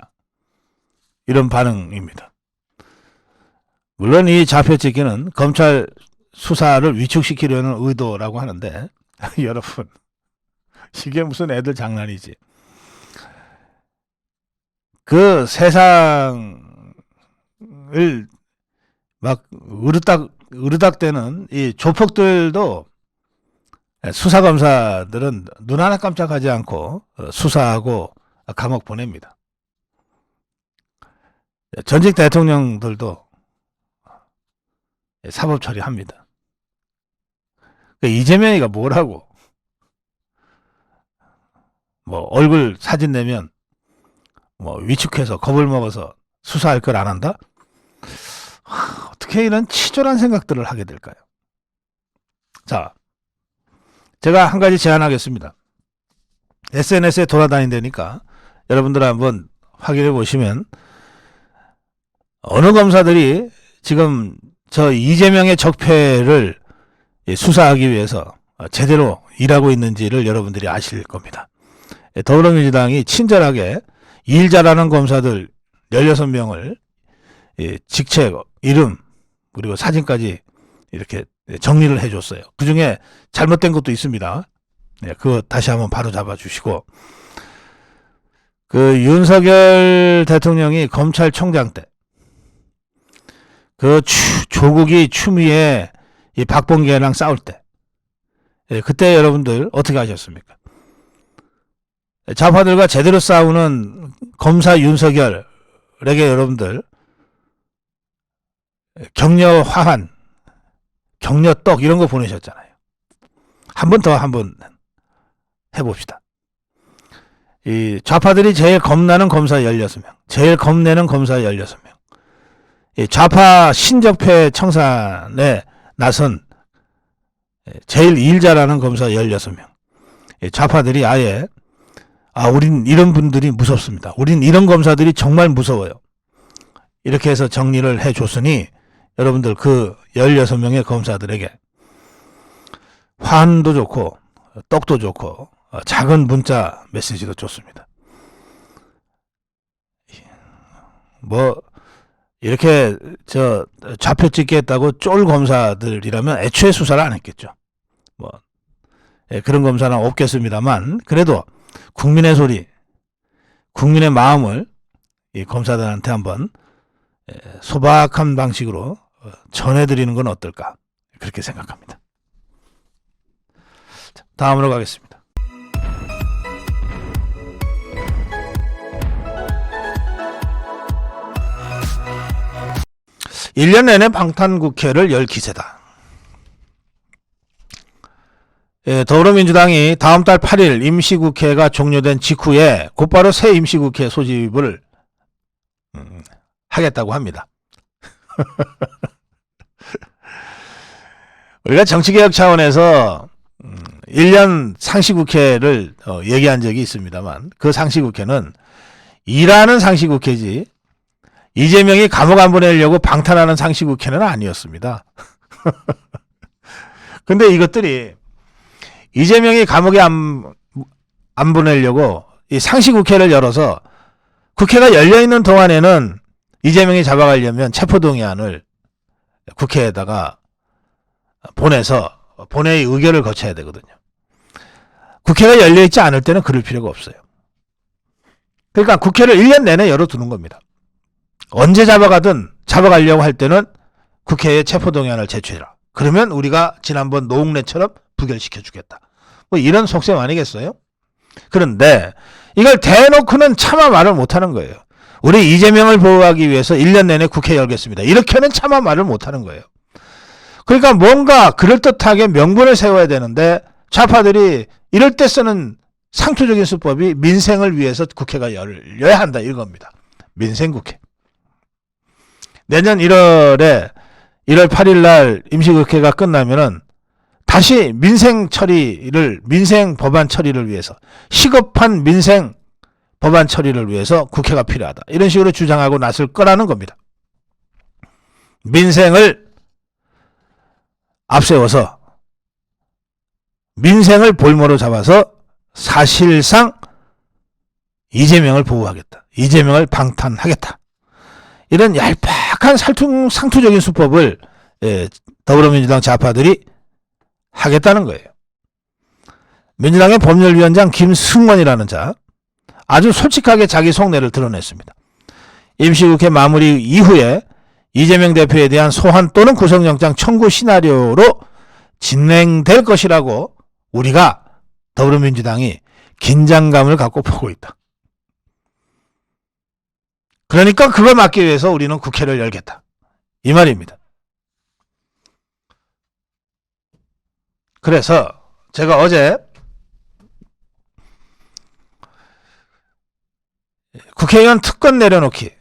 이런 반응입니다. 물론 이 좌표 찍기는 검찰 수사를 위축시키려는 의도라고 하는데, 여러분, 이게 무슨 애들 장난이지. 그 세상을 막 으르닥대는 이 조폭들도, 수사검사들은 눈 하나 깜짝하지 않고 수사하고 감옥 보냅니다. 전직 대통령들도 사법 처리합니다. 이재명이가 뭐라고, 뭐 얼굴 사진 내면 뭐 위축해서 겁을 먹어서 수사할 걸 안 한다? 어떻게 이런 치졸한 생각들을 하게 될까요? 자, 제가 한 가지 제안하겠습니다. SNS에 돌아다닌다니까 여러분들 한번 확인해 보시면, 어느 검사들이 지금 저 이재명의 적폐를 수사하기 위해서 제대로 일하고 있는지를 여러분들이 아실 겁니다. 더불어민주당이 친절하게 일 잘하는 검사들 16명을 직책, 이름, 그리고 사진까지 이렇게 정리를 해줬어요. 그 중에 잘못된 것도 있습니다. 그거 다시 한번 바로 잡아주시고, 그 윤석열 대통령이 검찰총장 때, 그 조국이 추미애 이 박범계랑 싸울 때, 그때 여러분들 어떻게 하셨습니까? 좌파들과 제대로 싸우는 검사 윤석열에게 여러분들 격려 화환, 격려 떡 이런 거 보내셨잖아요. 한 번 해봅시다. 이 좌파들이 제일 겁나는 검사 16명, 제일 겁내는 검사 16명, 이 좌파 신적폐 청산에 나선 제일 일 잘하는 검사 16명, 좌파들이 아예 우린 이런 분들이 무섭습니다, 우린 이런 검사들이 정말 무서워요, 이렇게 해서 정리를 해줬으니 여러분들 그 16명의 검사들에게 환도 좋고 떡도 좋고 작은 문자 메시지도 좋습니다. 뭐 이렇게 저 좌표 찍겠다고 쫄 검사들이라면 애초에 수사를 안 했겠죠. 뭐 그런 검사는 없겠습니다만, 그래도 국민의 소리, 국민의 마음을 이 검사들한테 한번 소박한 방식으로 전해드리는 건 어떨까, 그렇게 생각합니다. 자, 다음으로 가겠습니다. (1년) 내내 방탄국회를 열 기세다. 더불어민주당이 다음 달 8일 임시국회가 종료된 직후에 곧바로 새 임시국회 소집을 하겠다고 합니다. 우리가 정치개혁 차원에서 1년 상시국회를 얘기한 적이 있습니다만 그 상시국회는 일하는 상시국회지 이재명이 감옥 안 보내려고 방탄하는 상시국회는 아니었습니다. 근데 이것들이 이재명이 감옥에 안 보내려고 이 상시국회를 열어서 국회가 열려있는 동안에는 이재명이 잡아가려면 체포동의안을 국회에다가 보내서 본회의 의결을 거쳐야 되거든요. 국회가 열려있지 않을 때는 그럴 필요가 없어요. 그러니까 국회를 1년 내내 열어두는 겁니다. 언제 잡아가려고 할 때는 국회에 체포동의안을 제출해라. 그러면 우리가 지난번 노웅래처럼 부결시켜주겠다. 뭐 이런 속셈 아니겠어요? 그런데 이걸 대놓고는 차마 말을 못하는 거예요. 우리 이재명을 보호하기 위해서 1년 내내 국회 열겠습니다. 이렇게는 차마 말을 못하는 거예요. 그러니까 뭔가 그럴듯하게 명분을 세워야 되는데 좌파들이 이럴 때 쓰는 상투적인 수법이 민생을 위해서 국회가 열려야 한다 이겁니다. 민생국회. 내년 1월 8일 날 임시국회가 끝나면은 다시 민생 법안 처리를 위해서 시급한 민생 법안 처리를 위해서 국회가 필요하다. 이런 식으로 주장하고 나설 거라는 겁니다. 민생을 앞세워서 민생을 볼모로 잡아서 사실상 이재명을 보호하겠다. 이재명을 방탄하겠다. 이런 얄팍한 상투적인 수법을 더불어민주당 좌파들이 하겠다는 거예요. 민주당의 법률위원장 김승원이라는 자 아주 솔직하게 자기 속내를 드러냈습니다. 임시국회 마무리 이후에 이재명 대표에 대한 소환 또는 구속영장 청구 시나리오로 진행될 것이라고 우리가 더불어민주당이 긴장감을 갖고 보고 있다. 그러니까 그걸 막기 위해서 우리는 국회를 열겠다. 이 말입니다. 그래서 제가 어제 국회의원 특권 내려놓기,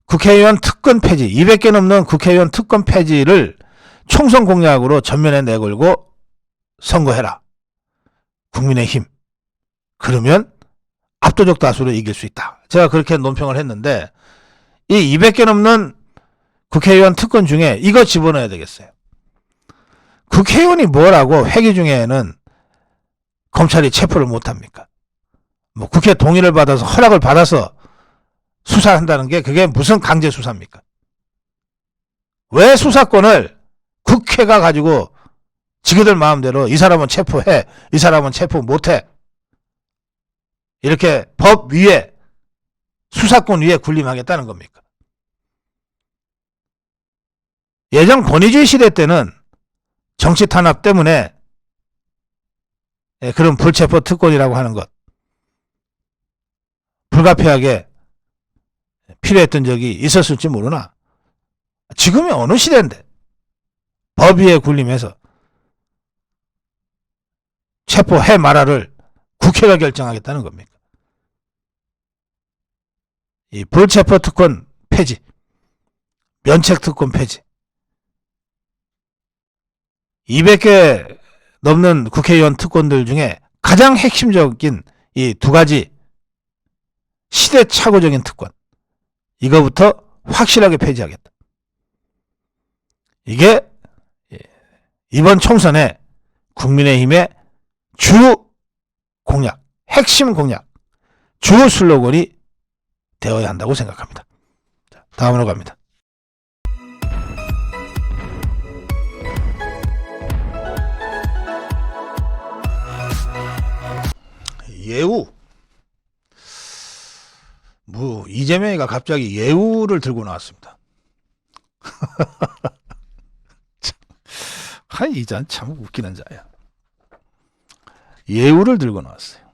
국회의원 특권 폐지, 200개 넘는 국회의원 특권 폐지를 총선 공약으로 전면에 내걸고 선거해라. 국민의힘. 그러면 압도적 다수로 이길 수 있다. 제가 그렇게 논평을 했는데 이 200개 넘는 국회의원 특권 중에 이거 집어넣어야 되겠어요. 국회의원이 뭐라고 회기 중에는 검찰이 체포를 못합니까? 뭐 국회 동의를 받아서 허락을 받아서 수사한다는 게 그게 무슨 강제 수사입니까? 왜 수사권을 국회가 가지고 지그들 마음대로 이 사람은 체포해, 이 사람은 체포 못해. 이렇게 법 위에 수사권 위에 군림하겠다는 겁니까? 예전 권위주의 시대 때는 정치 탄압 때문에 그런 불체포 특권이라고 하는 것 불가피하게 필요했던 적이 있었을지 모르나 지금이 어느 시대인데 법 위에 군림해서 체포해 말아를 국회가 결정하겠다는 겁니까? 이 불체포 특권 폐지, 면책 특권 폐지, 200개 넘는 국회의원 특권들 중에 가장 핵심적인 이 두 가지 시대착오적인 특권, 이거부터 확실하게 폐지하겠다. 이게 이번 총선에 국민의힘의 주 공약, 핵심 공약, 주 슬로건이 되어야 한다고 생각합니다. 자, 다음으로 갑니다. 예우. 뭐 이재명이가 갑자기 예우를 들고 나왔습니다. 이 잔 참 웃기는 자야. 예우를 들고 나왔어요.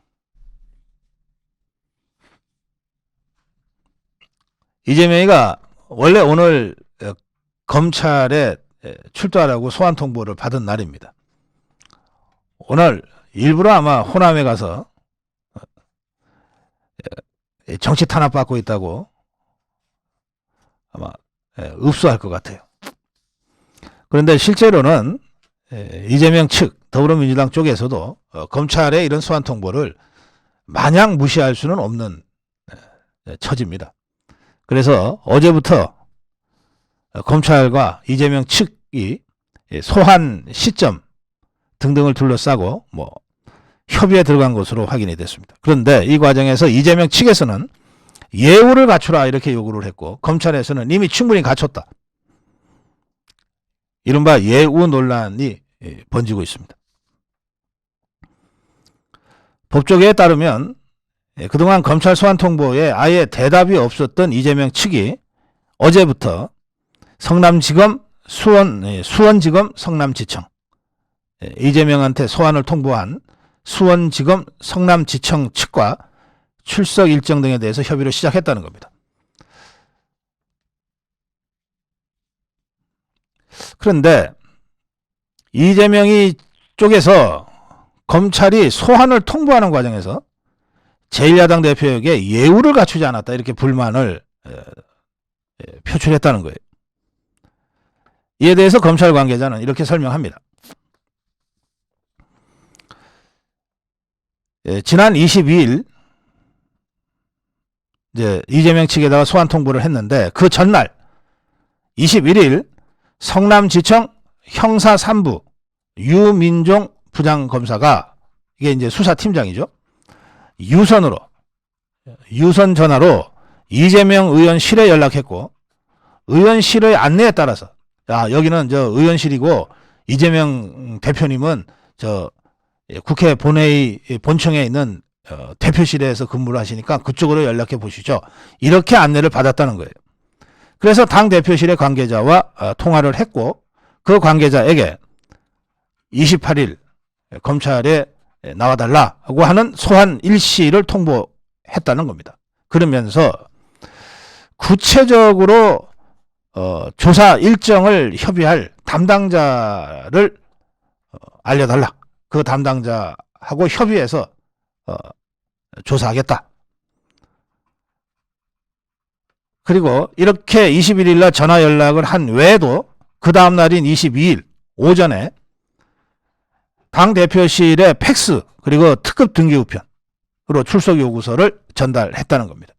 이재명이가 원래 오늘 검찰에 출두하라고 소환 통보를 받은 날입니다. 오늘 일부러 아마 호남에 가서 정치 탄압받고 있다고 아마 읍수할 것 같아요. 그런데 실제로는 이재명 측 더불어민주당 쪽에서도 검찰의 이런 소환 통보를 마냥 무시할 수는 없는 처지입니다. 그래서 어제부터 검찰과 이재명 측이 소환 시점 등등을 둘러싸고 협의에 들어간 것으로 확인이 됐습니다. 그런데 이 과정에서 이재명 측에서는 예우를 갖추라 이렇게 요구를 했고 검찰에서는 이미 충분히 갖췄다. 이른바 예우 논란이 번지고 있습니다. 법조계에 따르면 그동안 검찰 소환 통보에 아예 대답이 없었던 이재명 측이 어제부터 성남지검, 수원지검, 성남지청, 이재명한테 소환을 통보한 수원지검, 성남지청 측과 출석 일정 등에 대해서 협의를 시작했다는 겁니다. 그런데 이재명이 쪽에서 검찰이 소환을 통보하는 과정에서 제1야당 대표에게 예우를 갖추지 않았다 이렇게 불만을 표출했다는 거예요. 이에 대해서 검찰 관계자는 이렇게 설명합니다. 지난 22일 이재명 측에다가 소환 통보를 했는데 그 전날 21일 성남지청 형사 3부 유민종 부장검사가 이게 이제 수사팀장이죠. 유선 전화로 이재명 의원실에 연락했고 의원실의 안내에 따라서 여기는 의원실이고 이재명 대표님은 국회 본회의 본청에 있는 대표실에서 근무를 하시니까 그쪽으로 연락해 보시죠. 이렇게 안내를 받았다는 거예요. 그래서 당 대표실의 관계자와 통화를 했고 그 관계자에게 28일 검찰에 나와달라고 하는 소환 일시를 통보했다는 겁니다. 그러면서 구체적으로 조사 일정을 협의할 담당자를 알려달라. 그 담당자하고 협의해서 조사하겠다. 그리고 이렇게 21일 날 전화 연락을 한 외에도 그 다음 날인 22일 오전에 당대표실에 팩스 그리고 특급 등기우편으로 출석 요구서를 전달했다는 겁니다.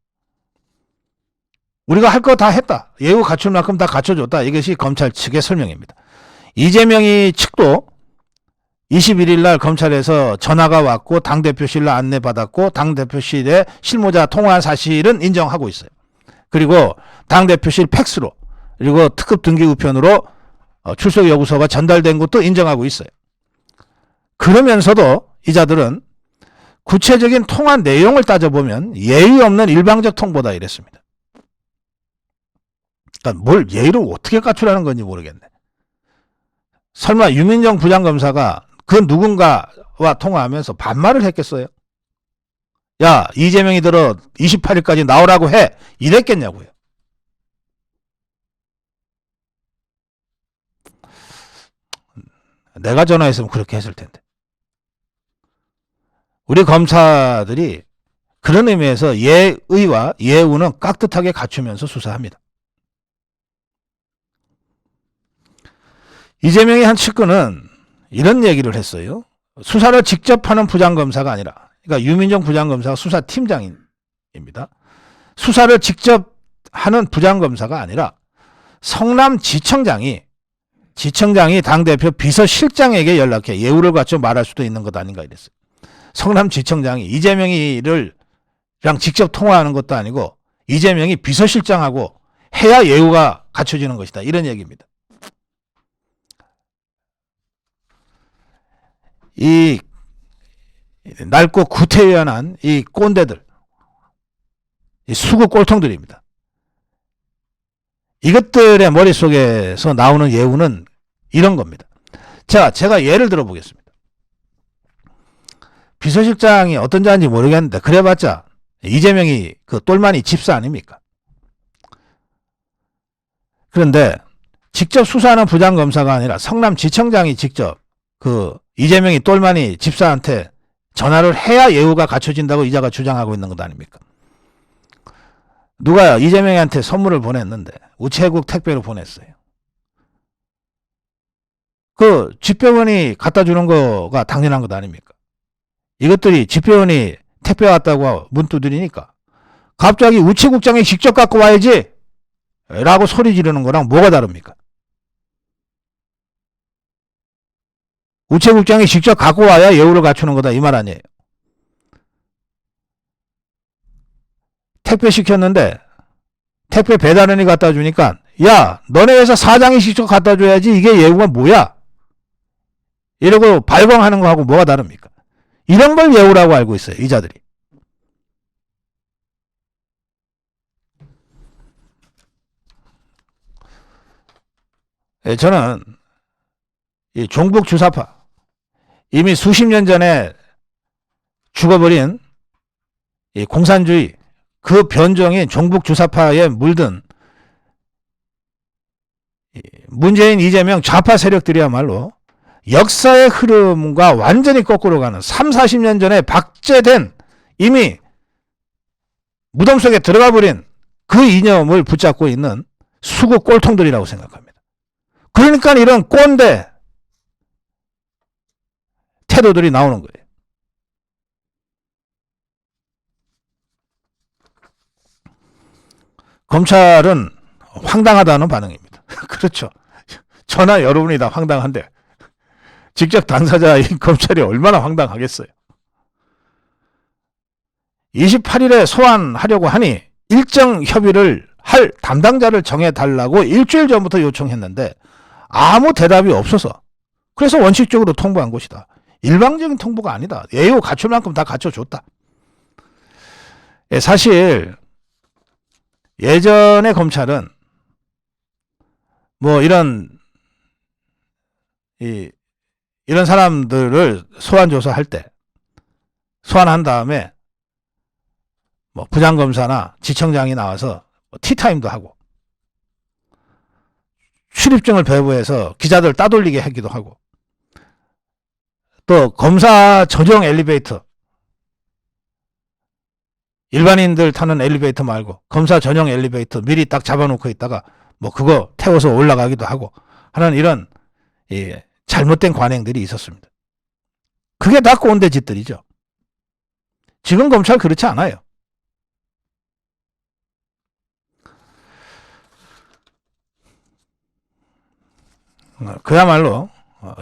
우리가 할 거 다 했다. 예우 갖출 만큼 다 갖춰줬다. 이것이 검찰 측의 설명입니다. 이재명이 측도 21일 날 검찰에서 전화가 왔고 당대표실로 안내받았고 당대표실에 실무자 통화한 사실은 인정하고 있어요. 그리고 당대표실 팩스로 그리고 특급 등기우편으로 출석 요구서가 전달된 것도 인정하고 있어요. 그러면서도 이자들은 구체적인 통화 내용을 따져보면 예의 없는 일방적 통보다 이랬습니다. 그러니까 뭘 예의를 어떻게 갖추라는 건지 모르겠네. 설마 유민정 부장검사가 그 누군가와 통화하면서 반말을 했겠어요? 야, 이재명이 들어 28일까지 나오라고 해. 이랬겠냐고요. 내가 전화했으면 그렇게 했을 텐데. 우리 검사들이 그런 의미에서 예의와 예우는 깍듯하게 갖추면서 수사합니다. 이재명의 한 측근은 이런 얘기를 했어요. 수사를 직접 하는 부장검사가 아니라, 그러니까 유민정 부장검사가 수사팀장입니다. 수사를 직접 하는 부장검사가 아니라 성남지청장이 당대표 비서실장에게 연락해 예우를 갖춰 말할 수도 있는 것 아닌가 이랬어요. 성남지청장이 이재명이랑 직접 통화하는 것도 아니고 이재명이 비서실장하고 해야 예우가 갖춰지는 것이다. 이런 얘기입니다. 이 낡고 구태의연한 이 꼰대들, 이 수구 꼴통들입니다. 이것들의 머릿속에서 나오는 예우는 이런 겁니다. 제가 예를 들어 보겠습니다. 비서실장이 어떤 자인지 모르겠는데 그래봤자 이재명이 그 똘마니 집사 아닙니까? 그런데 직접 수사하는 부장검사가 아니라 성남지청장이 직접 그 이재명이 똘마니 집사한테 전화를 해야 예우가 갖춰진다고 이자가 주장하고 있는 것 아닙니까? 누가 이재명한테 선물을 보냈는데 우체국 택배로 보냈어요. 그 집배원이 갖다 주는 거가 당연한 것 아닙니까? 이것들이 집배원이 택배 왔다고 문 두드리니까 갑자기 우체국장이 직접 갖고 와야지 라고 소리 지르는 거랑 뭐가 다릅니까? 우체국장이 직접 갖고 와야 예우를 갖추는 거다 이 말 아니에요. 택배 시켰는데 택배 배달원이 갖다 주니까 야 너네 회사 사장이 직접 갖다 줘야지 이게 예우가 뭐야? 이러고 발광하는 거하고 뭐가 다릅니까? 이런 걸 예우라고 알고 있어요. 이자들이. 저는 이 종북 주사파 이미 수십 년 전에 죽어버린 이 공산주의 그 변종인 종북 주사파에 물든 문재인 이재명 좌파 세력들이야말로 역사의 흐름과 완전히 거꾸로 가는 3, 40년 전에 박제된 이미 무덤 속에 들어가 버린 그 이념을 붙잡고 있는 수구 꼴통들이라고 생각합니다. 그러니까 이런 꼰대 태도들이 나오는 거예요. 검찰은 황당하다는 반응입니다. 그렇죠. 저나 여러분이 다 황당한데 직접 당사자인 검찰이 얼마나 황당하겠어요. 28일에 소환하려고 하니 일정 협의를 할 담당자를 정해달라고 일주일 전부터 요청했는데 아무 대답이 없어서 그래서 원칙적으로 통보한 것이다. 일방적인 통보가 아니다. 예우 갖출 만큼 다 갖춰줬다. 사실 예전에 검찰은 뭐 이런 사람들을 소환 조사할 때 소환한 다음에 뭐 부장검사나 지청장이 나와서 티타임도 하고 출입증을 배부해서 기자들 따돌리게 하기도 하고 또 검사 전용 엘리베이터 일반인들 타는 엘리베이터 말고 검사 전용 엘리베이터 미리 딱 잡아놓고 있다가 뭐 그거 태워서 올라가기도 하고 하는 이런 잘못된 관행들이 있었습니다. 그게 다 꼰대 짓들이죠. 지금 검찰 그렇지 않아요. 그야말로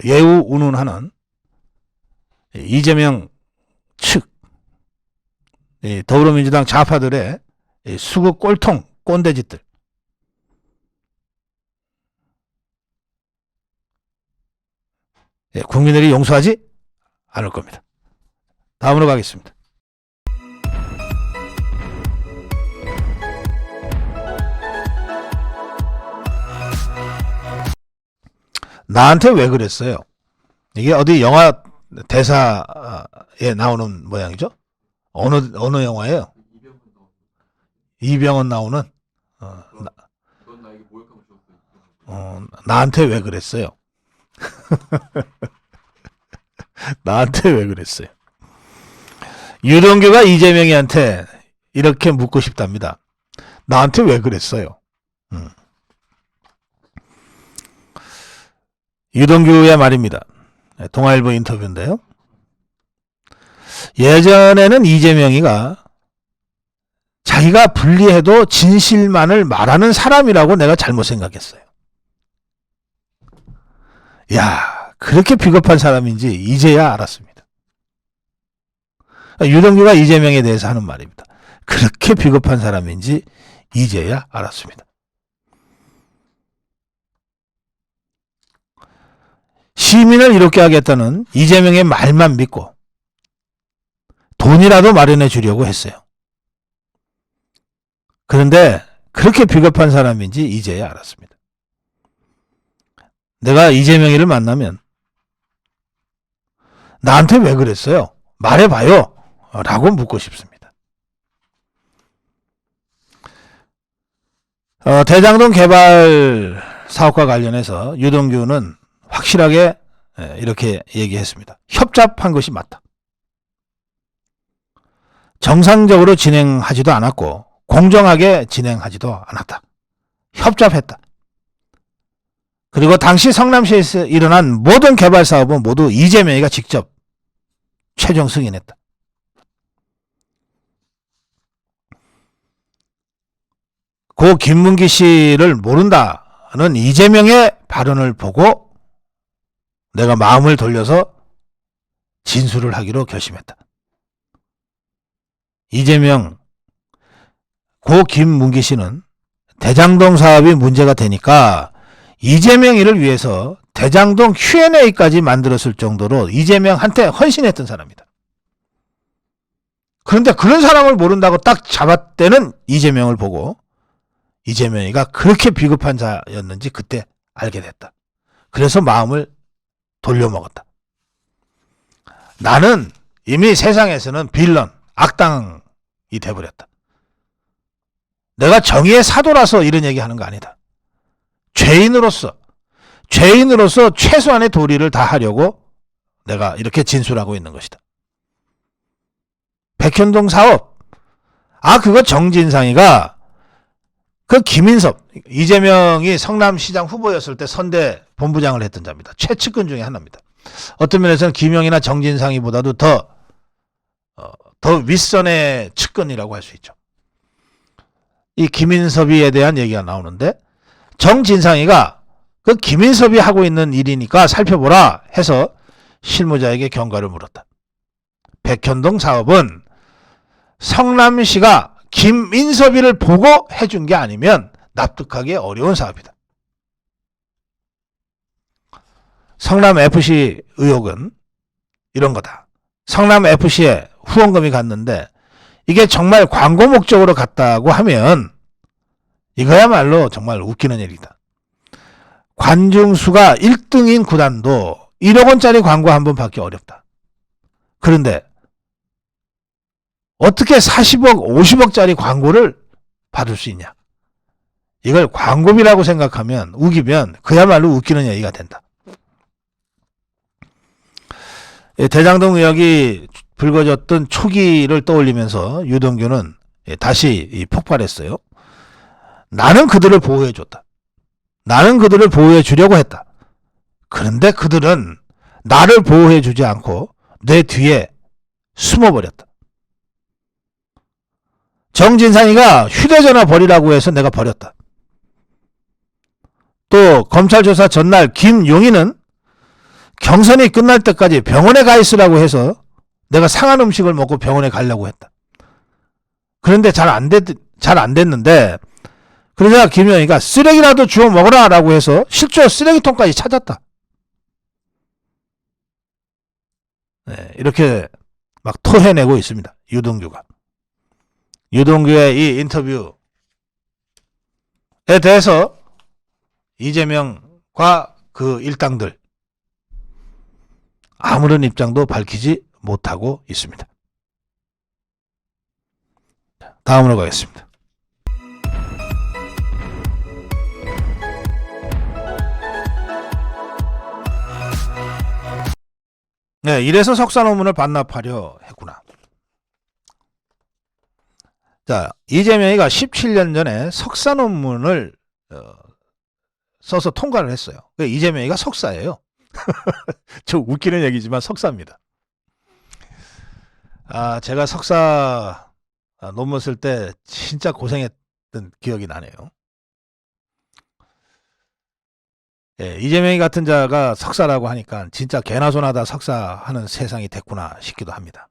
예우 운운하는 이재명 측 더불어민주당 좌파들의 수구 꼴통 꼰대짓들. 국민들이 용서하지 않을 겁니다. 다음으로 가겠습니다. 나한테 왜 그랬어요? 이게 어디 영화 대사에 나오는 모양이죠? 어느 영화예요? 이병헌 나오는 나한테 왜 그랬어요? 나한테 왜 그랬어요? 유동규가 이재명이한테 이렇게 묻고 싶답니다. 나한테 왜 그랬어요? 유동규의 말입니다. 동아일보 인터뷰인데요. 예전에는 이재명이가 자기가 불리해도 진실만을 말하는 사람이라고 내가 잘못 생각했어요. 야, 그렇게 비겁한 사람인지 이제야 알았습니다. 유동규가 이재명에 대해서 하는 말입니다. 그렇게 비겁한 사람인지 이제야 알았습니다. 시민을 이롭게 하겠다는 이재명의 말만 믿고 돈이라도 마련해 주려고 했어요. 그런데 그렇게 비겁한 사람인지 이제야 알았습니다. 내가 이재명이를 만나면 나한테 왜 그랬어요? 말해봐요. 라고 묻고 싶습니다. 대장동 개발 사업과 관련해서 유동규는 확실하게 이렇게 얘기했습니다. 협잡한 것이 맞다. 정상적으로 진행하지도 않았고 공정하게 진행하지도 않았다. 협잡했다. 그리고 당시 성남시에서 일어난 모든 개발 사업은 모두 이재명이가 직접 최종 승인했다. 고 김문기 씨를 모른다는 이재명의 발언을 보고 내가 마음을 돌려서 진술을 하기로 결심했다. 이재명, 고 김문기 씨는 대장동 사업이 문제가 되니까 이재명이를 위해서 대장동 Q&A까지 만들었을 정도로 이재명한테 헌신했던 사람이다. 그런데 그런 사람을 모른다고 딱 잡았대는 이재명을 보고 이재명이가 그렇게 비겁한 자였는지 그때 알게 됐다. 그래서 마음을 돌려먹었다. 나는 이미 세상에서는 빌런, 악당이 돼버렸다. 내가 정의의 사도라서 이런 얘기하는 거 아니다. 죄인으로서 최소한의 도리를 다 하려고 내가 이렇게 진술하고 있는 것이다. 백현동 사업, 그거 정진상이가 그 김인섭, 이재명이 성남시장 후보였을 때 선대 본부장을 했던 자입니다. 최측근 중에 하나입니다. 어떤 면에서는 김영이나 정진상이보다도 더 윗선의 측근이라고 할 수 있죠. 이 김인섭이에 대한 얘기가 나오는데 정진상이가 그 김인섭이 하고 있는 일이니까 살펴보라 해서 실무자에게 경과를 물었다. 백현동 사업은 성남시가 김인섭이를 보고 해준 게 아니면 납득하기 어려운 사업이다. 성남FC 의혹은 이런 거다. 성남FC에 후원금이 갔는데 이게 정말 광고 목적으로 갔다고 하면 이거야말로 정말 웃기는 일이다. 관중수가 1등인 구단도 1억 원짜리 광고 한 번 받기 어렵다. 그런데 어떻게 40억, 50억짜리 광고를 받을 수 있냐. 이걸 광고비라고 생각하면 우기면 그야말로 웃기는 얘기가 된다. 대장동 의혹이 불거졌던 초기를 떠올리면서 유동규는 다시 폭발했어요. 나는 그들을 보호해줬다. 나는 그들을 보호해주려고 했다. 그런데 그들은 나를 보호해주지 않고 내 뒤에 숨어버렸다. 정진상이가 휴대전화 버리라고 해서 내가 버렸다. 또 검찰 조사 전날 김용희는 경선이 끝날 때까지 병원에 가 있으라고 해서 내가 상한 음식을 먹고 병원에 가려고 했다. 그런데 잘 안 됐는데 그러자 김용희가 쓰레기라도 주워 먹어라 라고 해서 실제로 쓰레기통까지 찾았다. 네, 이렇게 막 토해내고 있습니다. 유동규가. 유동규의 이 인터뷰에 대해서 이재명과 그 일당들 아무런 입장도 밝히지 못하고 있습니다. 다음으로 가겠습니다. 네, 이래서 석사 논문을 반납하려 했구나. 자, 이재명이가 17년 전에 석사 논문을 써서 통과를 했어요. 이재명이가 석사예요. 저 웃기는 얘기지만 석사입니다. 제가 석사 논문 쓸 때 진짜 고생했던 기억이 나네요. 이재명이 같은 자가 석사라고 하니까 진짜 개나 소나 다 석사하는 세상이 됐구나 싶기도 합니다.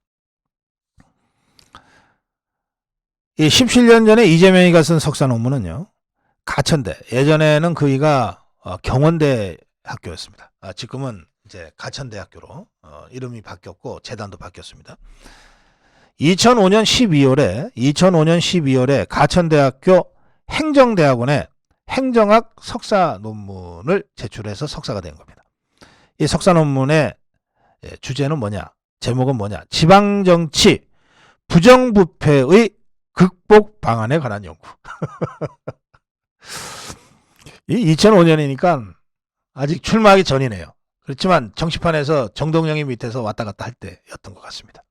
이 17년 전에 이재명이가 쓴 석사 논문은요. 가천대, 예전에는 그이가 경원대 학교였습니다. 지금은 이제 가천대학교로 이름이 바뀌었고 재단도 바뀌었습니다. 2005년 12월에 가천대학교 행정대학원에 행정학 석사 논문을 제출해서 석사가 된 겁니다. 이 석사 논문의 주제는 뭐냐? 제목은 뭐냐? 지방정치 부정부패의 극복 방안에 관한 연구. 이 2005년이니까 아직 출마하기 전이네요. 그렇지만 정치판에서 정동영이 밑에서 왔다 갔다 할 때였던 것 같습니다.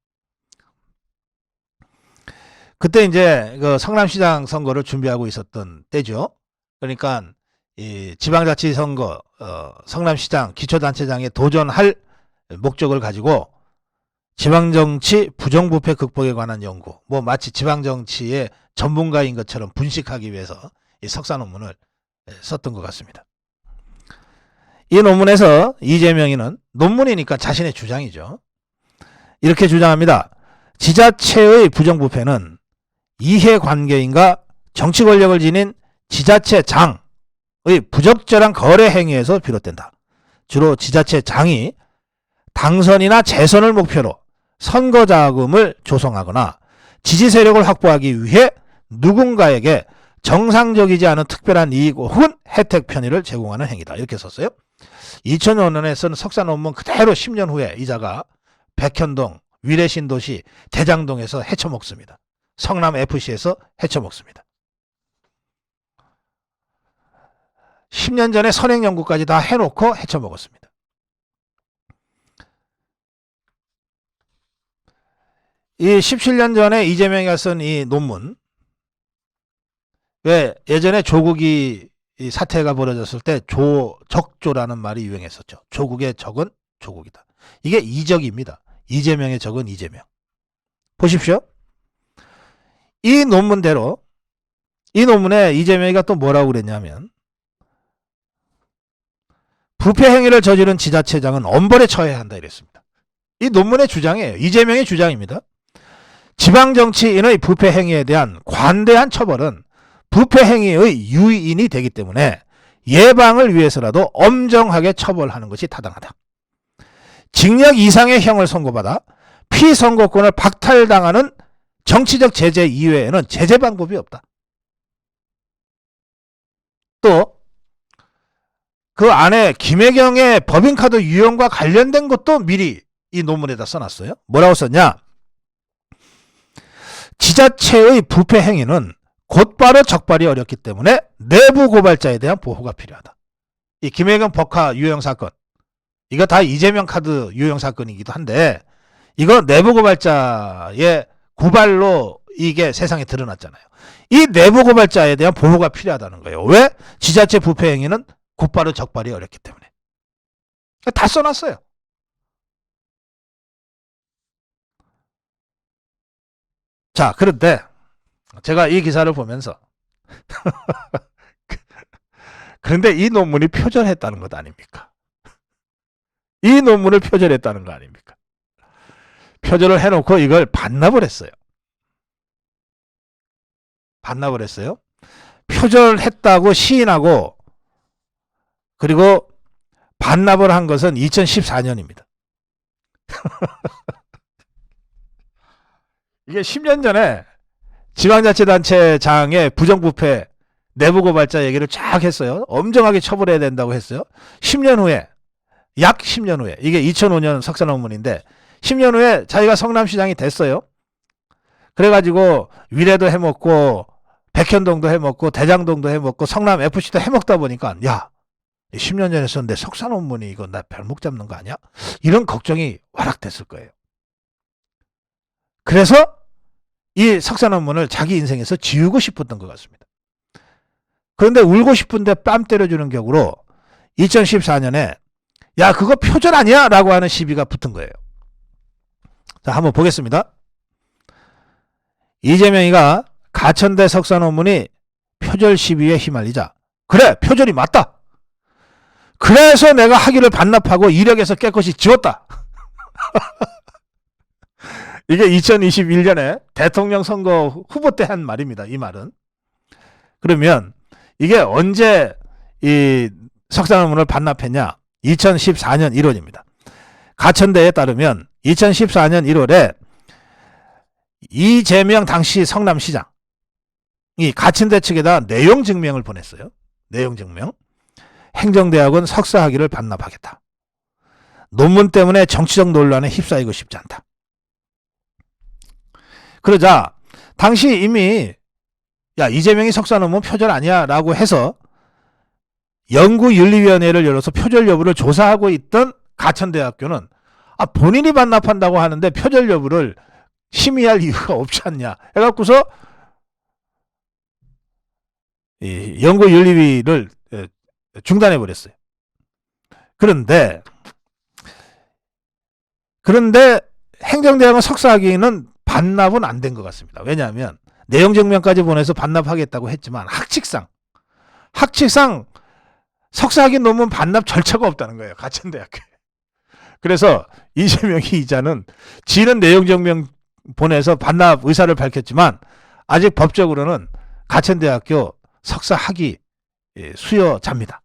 그때 이제 그 성남시장 선거를 준비하고 있었던 때죠. 그러니까 이 지방자치선거 성남시장 기초단체장에 도전할 목적을 가지고 지방정치 부정부패 극복에 관한 연구, 뭐 마치 지방정치의 전문가인 것처럼 분식하기 위해서 이 석사 논문을 썼던 것 같습니다. 이 논문에서 이재명이는, 논문이니까 자신의 주장이죠, 이렇게 주장합니다. 지자체의 부정부패는 이해관계인과 정치 권력을 지닌 지자체장의 부적절한 거래 행위에서 비롯된다. 주로 지자체장이 당선이나 재선을 목표로 선거 자금을 조성하거나 지지 세력을 확보하기 위해 누군가에게 정상적이지 않은 특별한 이익 혹은 혜택 편의를 제공하는 행위다. 이렇게 썼어요. 2005년에 쓴 석사 논문 그대로 10년 후에 이자가 백현동, 위례신도시, 대장동에서 헤쳐먹습니다. 성남FC에서 헤쳐먹습니다. 10년 전에 선행연구까지 다 해놓고 헤쳐먹었습니다. 이 17년 전에 이재명이가 쓴 이 논문, 왜 예전에 조국이 이 사태가 벌어졌을 때 적조라는 말이 유행했었죠. 조국의 적은 조국이다. 이게 이적입니다. 이재명의 적은 이재명. 보십시오. 이 논문대로, 이 논문에 이재명이가 또 뭐라고 그랬냐면, 부패 행위를 저지른 지자체장은 엄벌에 처해야 한다 이랬습니다. 이 논문의 주장이에요. 이재명의 주장입니다. 지방정치인의 부패 행위에 대한 관대한 처벌은 부패 행위의 유인이 되기 때문에 예방을 위해서라도 엄정하게 처벌하는 것이 타당하다. 징역 이상의 형을 선고받아 피선거권을 박탈당하는 정치적 제재 이외에는 제재 방법이 없다. 또 그 안에 김혜경의 법인카드 유용과 관련된 것도 미리 이 논문에다 써놨어요. 뭐라고 썼냐? 지자체의 부패 행위는 곧바로 적발이 어렵기 때문에 내부 고발자에 대한 보호가 필요하다. 이 김혜경 법카 유용 사건, 이거 다 이재명 카드 유용 사건이기도 한데, 이거 내부 고발자의 고발로 이게 세상에 드러났잖아요. 이 내부 고발자에 대한 보호가 필요하다는 거예요. 왜? 지자체 부패 행위는 곧바로 적발이 어렵기 때문에. 다 써놨어요. 자, 그런데 제가 이 기사를 보면서 그런데 이 논문이 표절했다는 것 아닙니까? 이 논문을 표절했다는 거 아닙니까? 표절을 해놓고 이걸 반납을 했어요. 반납을 했어요. 표절했다고 시인하고, 그리고 반납을 한 것은 2014년입니다. 이게 10년 전에 지방자치단체장의 부정부패 내부 고발자 얘기를 쫙 했어요. 엄정하게 처벌해야 된다고 했어요. 10년 후에, 약 10년 후에, 이게 2005년 석사 논문인데 10년 후에 자기가 성남시장이 됐어요. 그래가지고 위례도 해먹고 백현동도 해먹고 대장동도 해먹고 성남FC도 해먹다 보니까, 야, 10년 전에 썼는데 석사 논문이 이거 나 발목 잡는 거 아니야? 이런 걱정이 와락됐을 거예요. 그래서 이 석사 논문을 자기 인생에서 지우고 싶었던 것 같습니다. 그런데 울고 싶은데 뺨 때려주는 격으로 2014년에 야, 그거 표절 아니야? 라고 하는 시비가 붙은 거예요. 자, 한번 보겠습니다. 이재명이가 가천대 석사 논문이 표절 시비에 휘말리자, 그래, 표절이 맞다. 그래서 내가 학위를 반납하고 이력에서 깨끗이 지웠다. 이게 2021년에 대통령 선거 후보 때 한 말입니다. 이 말은. 그러면 이게 언제 이 석사 논문을 반납했냐? 2014년 1월입니다. 가천대에 따르면 2014년 1월에 이재명 당시 성남시장이 가천대 측에다 내용 증명을 보냈어요. 내용 증명. 행정대학원 석사 학위를 반납하겠다. 논문 때문에 정치적 논란에 휩싸이고 싶지 않다. 그러자 당시 이미 야, 이재명이 석사 논문 표절 아니야 라고 해서 연구윤리위원회를 열어서 표절 여부를 조사하고 있던 가천대학교는 본인이 반납한다고 하는데 표절 여부를 심의할 이유가 없지 않냐 해갖고서 이 연구윤리위를 중단해 버렸어요. 그런데 행정대학원 석사학위는 반납은 안 된 것 같습니다. 왜냐하면 내용 증명까지 보내서 반납하겠다고 했지만 학칙상 석사학위 논문 반납 절차가 없다는 거예요. 가천대학교에. 그래서 이재명이 이자는 지는 내용 증명 보내서 반납 의사를 밝혔지만 아직 법적으로는 가천대학교 석사학위 수여자입니다.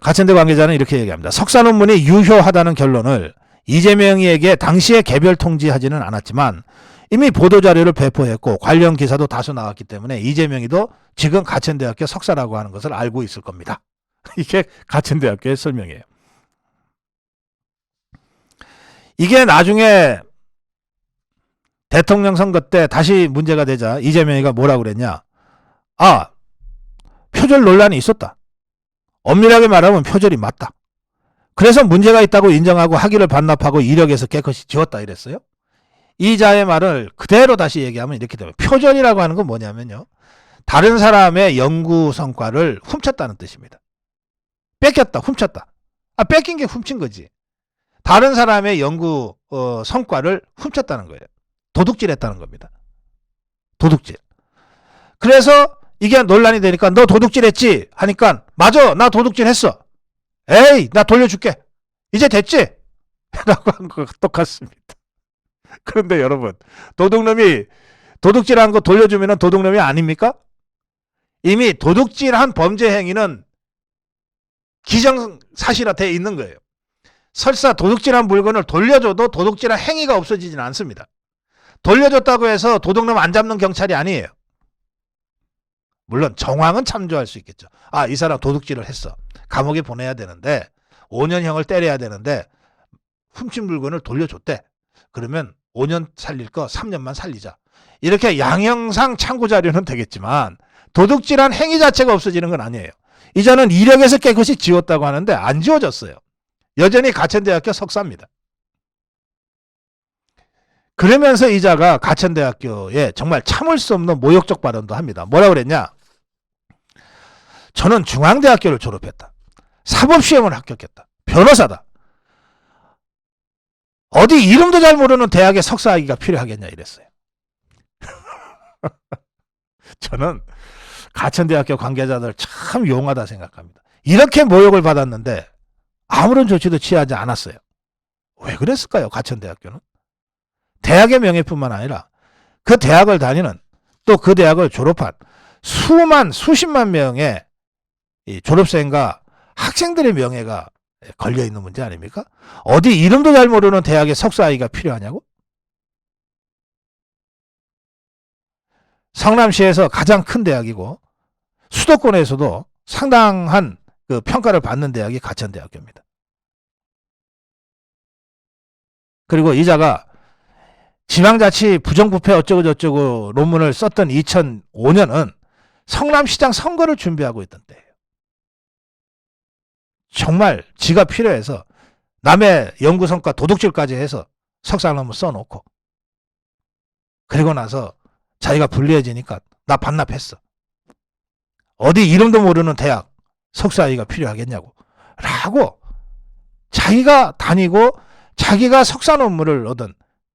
가천대 관계자는 이렇게 얘기합니다. 석사 논문이 유효하다는 결론을 이재명이에게 당시에 개별 통지하지는 않았지만 이미 보도자료를 배포했고 관련 기사도 다수 나왔기 때문에 이재명이도 지금 가천대학교 석사라고 하는 것을 알고 있을 겁니다. 이게 가천대학교의 설명이에요. 이게 나중에 대통령 선거 때 다시 문제가 되자 이재명이가 뭐라고 그랬냐. 표절 논란이 있었다. 엄밀하게 말하면 표절이 맞다. 그래서 문제가 있다고 인정하고 학위를 반납하고 이력에서 깨끗이 지웠다 이랬어요. 이자의 말을 그대로 다시 얘기하면 이렇게 됩니다. 표절이라고 하는 건 뭐냐면요. 다른 사람의 연구 성과를 훔쳤다는 뜻입니다. 뺏겼다, 훔쳤다. 뺏긴 게 훔친 거지. 다른 사람의 연구 성과를 훔쳤다는 거예요. 도둑질했다는 겁니다. 도둑질. 그래서 이게 논란이 되니까 너 도둑질했지? 하니까 맞아, 나 도둑질했어. 에이, 나 돌려줄게. 이제 됐지? 라고 한 거 똑같습니다. 그런데 여러분, 도둑놈이 도둑질한 거 돌려주면 도둑놈이 아닙니까? 이미 도둑질한 범죄 행위는 기정사실화되어 있는 거예요. 설사 도둑질한 물건을 돌려줘도 도둑질한 행위가 없어지지는 않습니다. 돌려줬다고 해서 도둑놈 안 잡는 경찰이 아니에요. 물론 정황은 참조할 수 있겠죠. 이 사람 도둑질을 했어. 감옥에 보내야 되는데 5년형을 때려야 되는데 훔친 물건을 돌려줬대. 그러면 5년 살릴 거 3년만 살리자. 이렇게 양형상 참고 자료는 되겠지만 도둑질한 행위 자체가 없어지는 건 아니에요. 이자는 이력에서 깨끗이 지웠다고 하는데 안 지워졌어요. 여전히 가천대학교 석사입니다. 그러면서 이자가 가천대학교에 정말 참을 수 없는 모욕적 발언도 합니다. 뭐라고 그랬냐? 저는 중앙대학교를 졸업했다. 사법시험을 합격했다. 변호사다. 어디 이름도 잘 모르는 대학에 석사학위가 필요하겠냐 이랬어요. 저는 가천대학교 관계자들 참 용하다 생각합니다. 이렇게 모욕을 받았는데 아무런 조치도 취하지 않았어요. 왜 그랬을까요? 가천대학교는. 대학의 명예뿐만 아니라 그 대학을 다니는 또 그 대학을 졸업한 수십만 명의 이 졸업생과 학생들의 명예가 걸려있는 문제 아닙니까? 어디 이름도 잘 모르는 대학에 석사학위가 필요하냐고? 성남시에서 가장 큰 대학이고 수도권에서도 상당한 그 평가를 받는 대학이 가천대학교입니다. 그리고 이자가 지방자치 부정부패 어쩌고저쩌고 논문을 썼던 2005년은 성남시장 선거를 준비하고 있던 때예요. 정말 지가 필요해서 남의 연구성과 도둑질까지 해서 석사 논문 써놓고 그리고 나서 자기가 불리해지니까 나 반납했어. 어디 이름도 모르는 대학 석사학위가 필요하겠냐고 라고 자기가 다니고 자기가 석사 논문을 얻은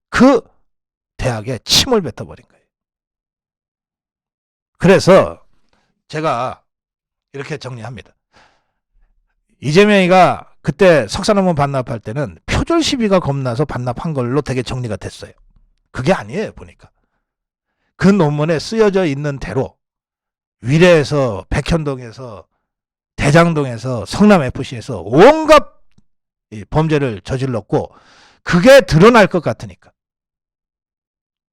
그 대학에 침을 뱉어버린 거예요. 그래서 제가 이렇게 정리합니다. 이재명이가 그때 석사 논문 반납할 때는 표절 시비가 겁나서 반납한 걸로 되게 정리가 됐어요. 그게 아니에요. 보니까. 그 논문에 쓰여져 있는 대로 위례에서 백현동에서 대장동에서 성남FC에서 온갖 범죄를 저질렀고 그게 드러날 것 같으니까.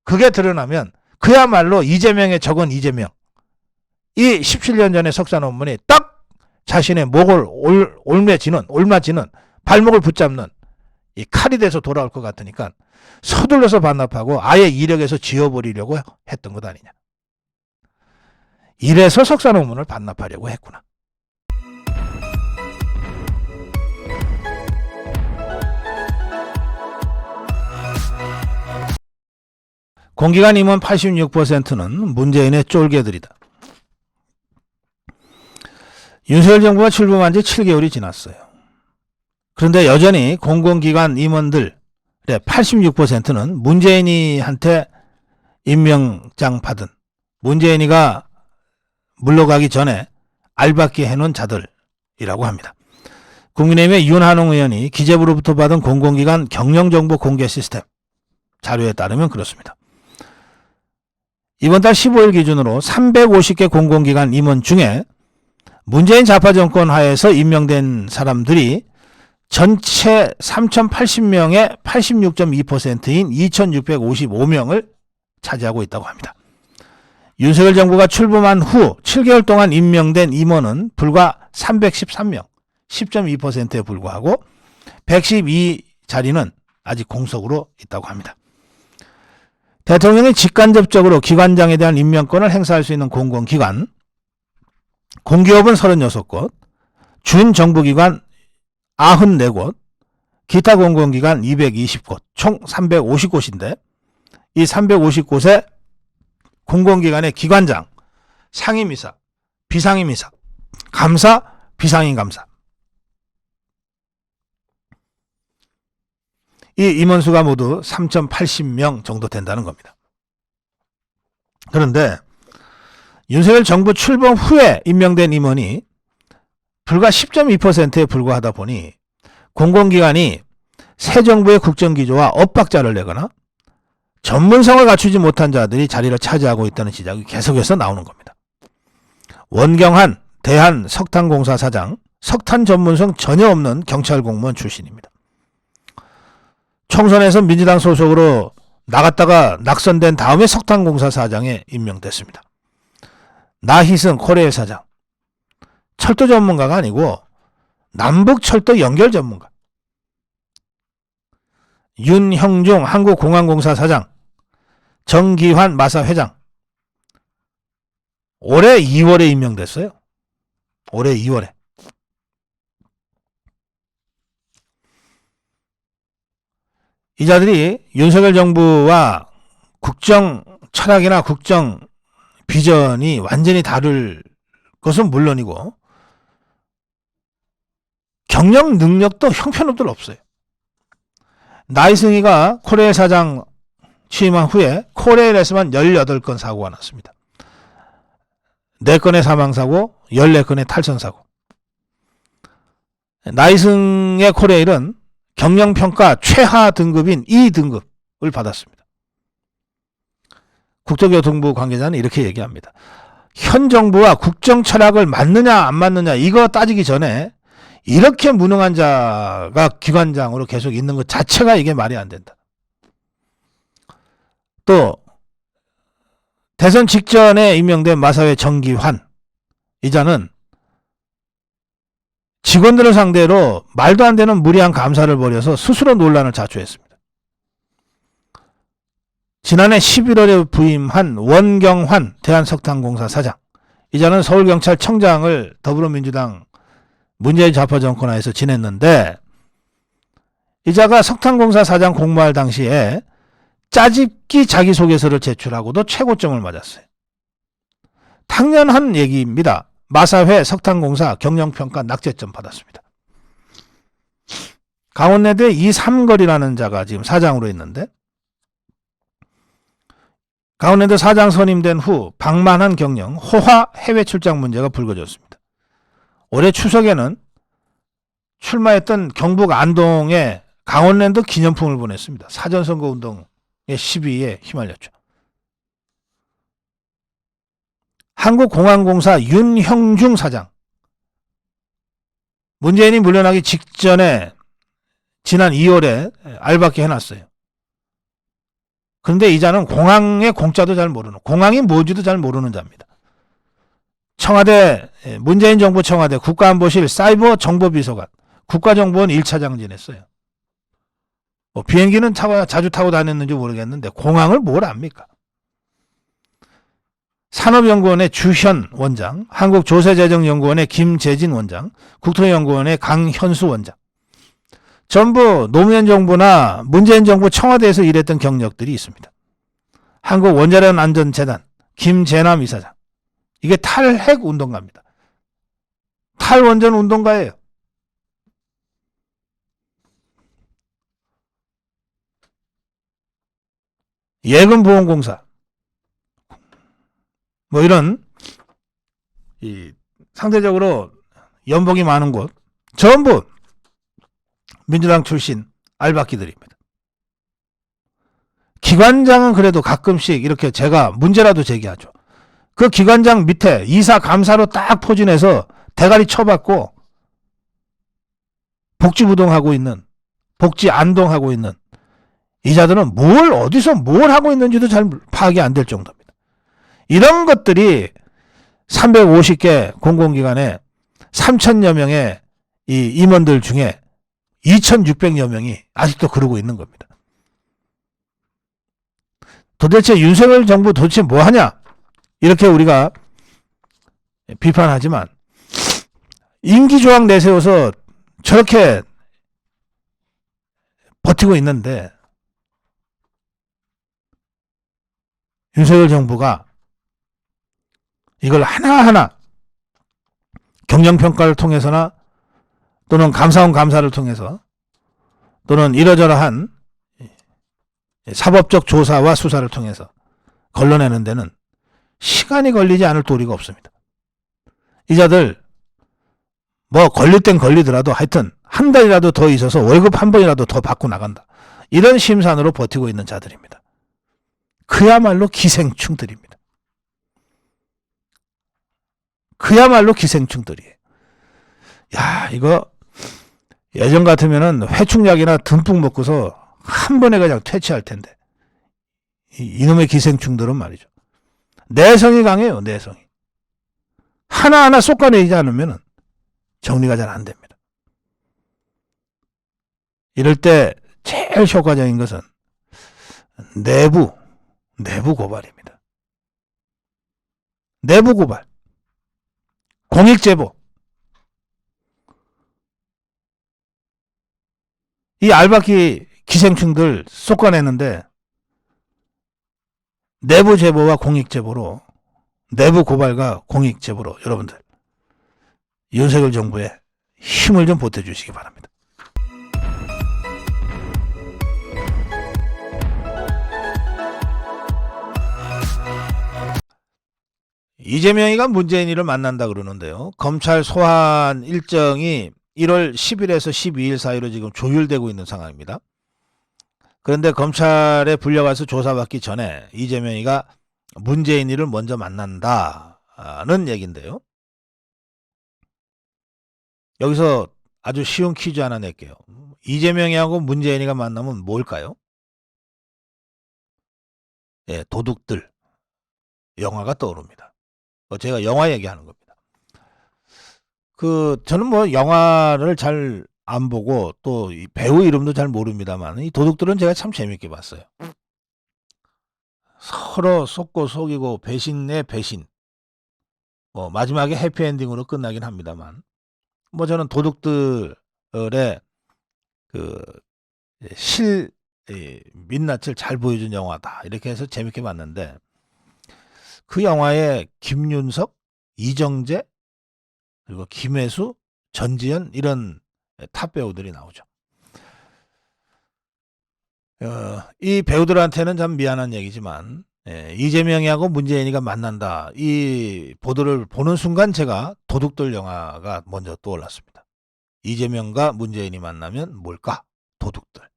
그게 드러나면 그야말로 이재명의 적은 이재명. 이 17년 전에 석사 논문이 딱 자신의 목을 올마지는 발목을 붙잡는 이 칼이 돼서 돌아올 것 같으니까 서둘러서 반납하고 아예 이력에서 지워버리려고 했던 것 아니냐. 이래서 석사 논문을 반납하려고 했구나. 공기관 임원 86%는 문재인의 쫄개들이다. 윤석열 정부가 출범한 지 7개월이 지났어요. 그런데 여전히 공공기관 임원들의 86%는 문재인이한테 임명장 받은, 문재인이가 물러가기 전에 알박기 해놓은 자들이라고 합니다. 국민의힘의 윤한홍 의원이 기재부로부터 받은 공공기관 경영정보 공개 시스템 자료에 따르면 그렇습니다. 이번 달 15일 기준으로 350개 공공기관 임원 중에 문재인 좌파 정권 하에서 임명된 사람들이 전체 3,080명의 86.2%인 2,655명을 차지하고 있다고 합니다. 윤석열 정부가 출범한 후 7개월 동안 임명된 임원은 불과 313명, 10.2%에 불과하고 112자리는 아직 공석으로 있다고 합니다. 대통령이 직간접적으로 기관장에 대한 임명권을 행사할 수 있는 공공기관, 공기업은 36곳, 준정부기관 94곳, 기타 공공기관 220곳, 총 350곳인데 이 350곳의 공공기관의 기관장, 상임이사, 비상임이사, 감사, 비상임감사, 이 임원수가 모두 3,080명 정도 된다는 겁니다. 그런데 윤석열 정부 출범 후에 임명된 임원이 불과 10.2%에 불과하다 보니 공공기관이 새 정부의 국정기조와 엇박자를 내거나 전문성을 갖추지 못한 자들이 자리를 차지하고 있다는 지적이 계속해서 나오는 겁니다. 원경한 대한석탄공사 사장, 석탄 전문성 전혀 없는 경찰 공무원 출신입니다. 총선에서 민주당 소속으로 나갔다가 낙선된 다음에 석탄공사 사장에 임명됐습니다. 나희승 코레일 사장, 철도 전문가가 아니고 남북철도 연결 전문가. 윤형중 한국공항공사 사장, 정기환 마사 회장, 올해 2월에 임명됐어요. 올해 2월에. 이 자들이 윤석열 정부와 국정 철학이나 국정 비전이 완전히 다를 것은 물론이고 경영 능력도 형편없들 없어요. 나이승이가 코레일 사장 취임한 후에 코레일에서만 18건 사고가 났습니다. 4건의 사망사고, 14건의 탈선사고. 나이승의 코레일은 경영평가 최하 등급인 2등급을 받았습니다. 국토교통부 관계자는 이렇게 얘기합니다. 현 정부와 국정 철학을 맞느냐 안 맞느냐 이거 따지기 전에 이렇게 무능한 자가 기관장으로 계속 있는 것 자체가 이게 말이 안 된다. 또 대선 직전에 임명된 마사회 정기환 이자는 직원들을 상대로 말도 안 되는 무리한 감사를 벌여서 스스로 논란을 자초했습니다. 지난해 11월에 부임한 원경환 대한석탄공사 사장 이자는 서울경찰청장을 더불어민주당 문재인 좌파 정권 하에서 지냈는데 이자가 석탄공사 사장 공모할 당시에 짜집기 자기소개서를 제출하고도 최고점을 맞았어요. 당연한 얘기입니다. 마사회 석탄공사 경영평가 낙제점 받았습니다. 강원내대 이삼걸이라는 자가 지금 사장으로 있는데 강원내대 사장 선임된 후 방만한 경영, 호화 해외 출장 문제가 불거졌습니다. 올해 추석에는 출마했던 경북 안동에 강원랜드 기념품을 보냈습니다. 사전선거운동의 시비에 휘말렸죠. 한국공항공사 윤형중 사장. 문재인이 물러나기 직전에 지난 2월에 알박기 해놨어요. 그런데 이 자는 공항의 공짜도 잘 모르는, 공항이 뭔지도 잘 모르는 자입니다. 청와대, 문재인 정부 청와대 국가안보실 사이버 정보비서관, 국가정보원 1차장 지냈어요. 비행기는 자주 타고 다녔는지 모르겠는데 공항을 뭘 압니까? 산업연구원의 주현 원장, 한국조세재정연구원의 김재진 원장, 국토연구원의 강현수 원장. 전부 노무현 정부나 문재인 정부 청와대에서 일했던 경력들이 있습니다. 한국원자력안전재단 김재남 이사장. 이게 탈핵 운동가입니다. 탈원전 운동가예요. 예금보험공사 뭐 이런 이 상대적으로 연봉이 많은 곳 전부 민주당 출신 알박기들입니다. 기관장은 그래도 가끔씩 이렇게 제가 문제라도 제기하죠. 그 기관장 밑에 이사 감사로 딱 포진해서 대가리 쳐받고 복지부동하고 있는, 복지 안동하고 있는 이 자들은 뭘 어디서 뭘 하고 있는지도 잘 파악이 안 될 정도입니다. 이런 것들이 350개 공공기관에 3천여 명의 이 임원들 중에 2,600여 명이 아직도 그러고 있는 겁니다. 도대체 윤석열 정부 도대체 뭐 하냐? 이렇게 우리가 비판하지만 임기조항 내세워서 저렇게 버티고 있는데 윤석열 정부가 이걸 하나하나 경영평가를 통해서나 또는 감사원 감사를 통해서 또는 이러저러한 사법적 조사와 수사를 통해서 걸러내는 데는 시간이 걸리지 않을 도리가 없습니다. 이 자들 뭐 걸릴 땐 걸리더라도 하여튼 한 달이라도 더 있어서 월급 한 번이라도 더 받고 나간다. 이런 심산으로 버티고 있는 자들입니다. 그야말로 기생충들입니다. 그야말로 기생충들이에요. 야, 이거 예전 같으면은 회충약이나 듬뿍 먹고서 한 번에 그냥 퇴치할 텐데 이놈의 기생충들은 말이죠. 내성이 강해요. 내성이. 하나하나 쏟아내지 않으면 정리가 잘 안 됩니다. 이럴 때 제일 효과적인 것은 내부 고발입니다. 내부 고발. 공익제보. 이 알바키 기생충들 쏟아내는데 내부 제보와 공익 제보로, 내부 고발과 공익 제보로 여러분들 윤석열 정부에 힘을 좀 보태주시기 바랍니다. 이재명이가 문재인이를 만난다 그러는데요. 검찰 소환 일정이 1월 10일에서 12일 사이로 지금 조율되고 있는 상황입니다. 그런데 검찰에 불려가서 조사받기 전에 이재명이가 문재인이를 먼저 만난다는 얘기인데요. 여기서 아주 쉬운 퀴즈 하나 낼게요. 이재명이하고 문재인이가 만나면 뭘까요? 예, 도둑들. 영화가 떠오릅니다. 제가 영화 얘기하는 겁니다. 저는 뭐 영화를 잘 안 보고 또 이 배우 이름도 잘 모릅니다만 이 도둑들은 제가 참 재밌게 봤어요. 서로 속고 속이고 배신의 배신. 뭐 마지막에 해피엔딩으로 끝나긴 합니다만 뭐 저는 도둑들의 민낯을 잘 보여준 영화다 이렇게 해서 재밌게 봤는데 그 영화에 김윤석, 이정재 그리고 김혜수, 전지현 이런 탑 배우들이 나오죠. 이 배우들한테는 참 미안한 얘기지만 이재명이하고 문재인이가 만난다. 이 보도를 보는 순간 제가 도둑들 영화가 먼저 떠올랐습니다. 이재명과 문재인이 만나면 뭘까? 도둑들.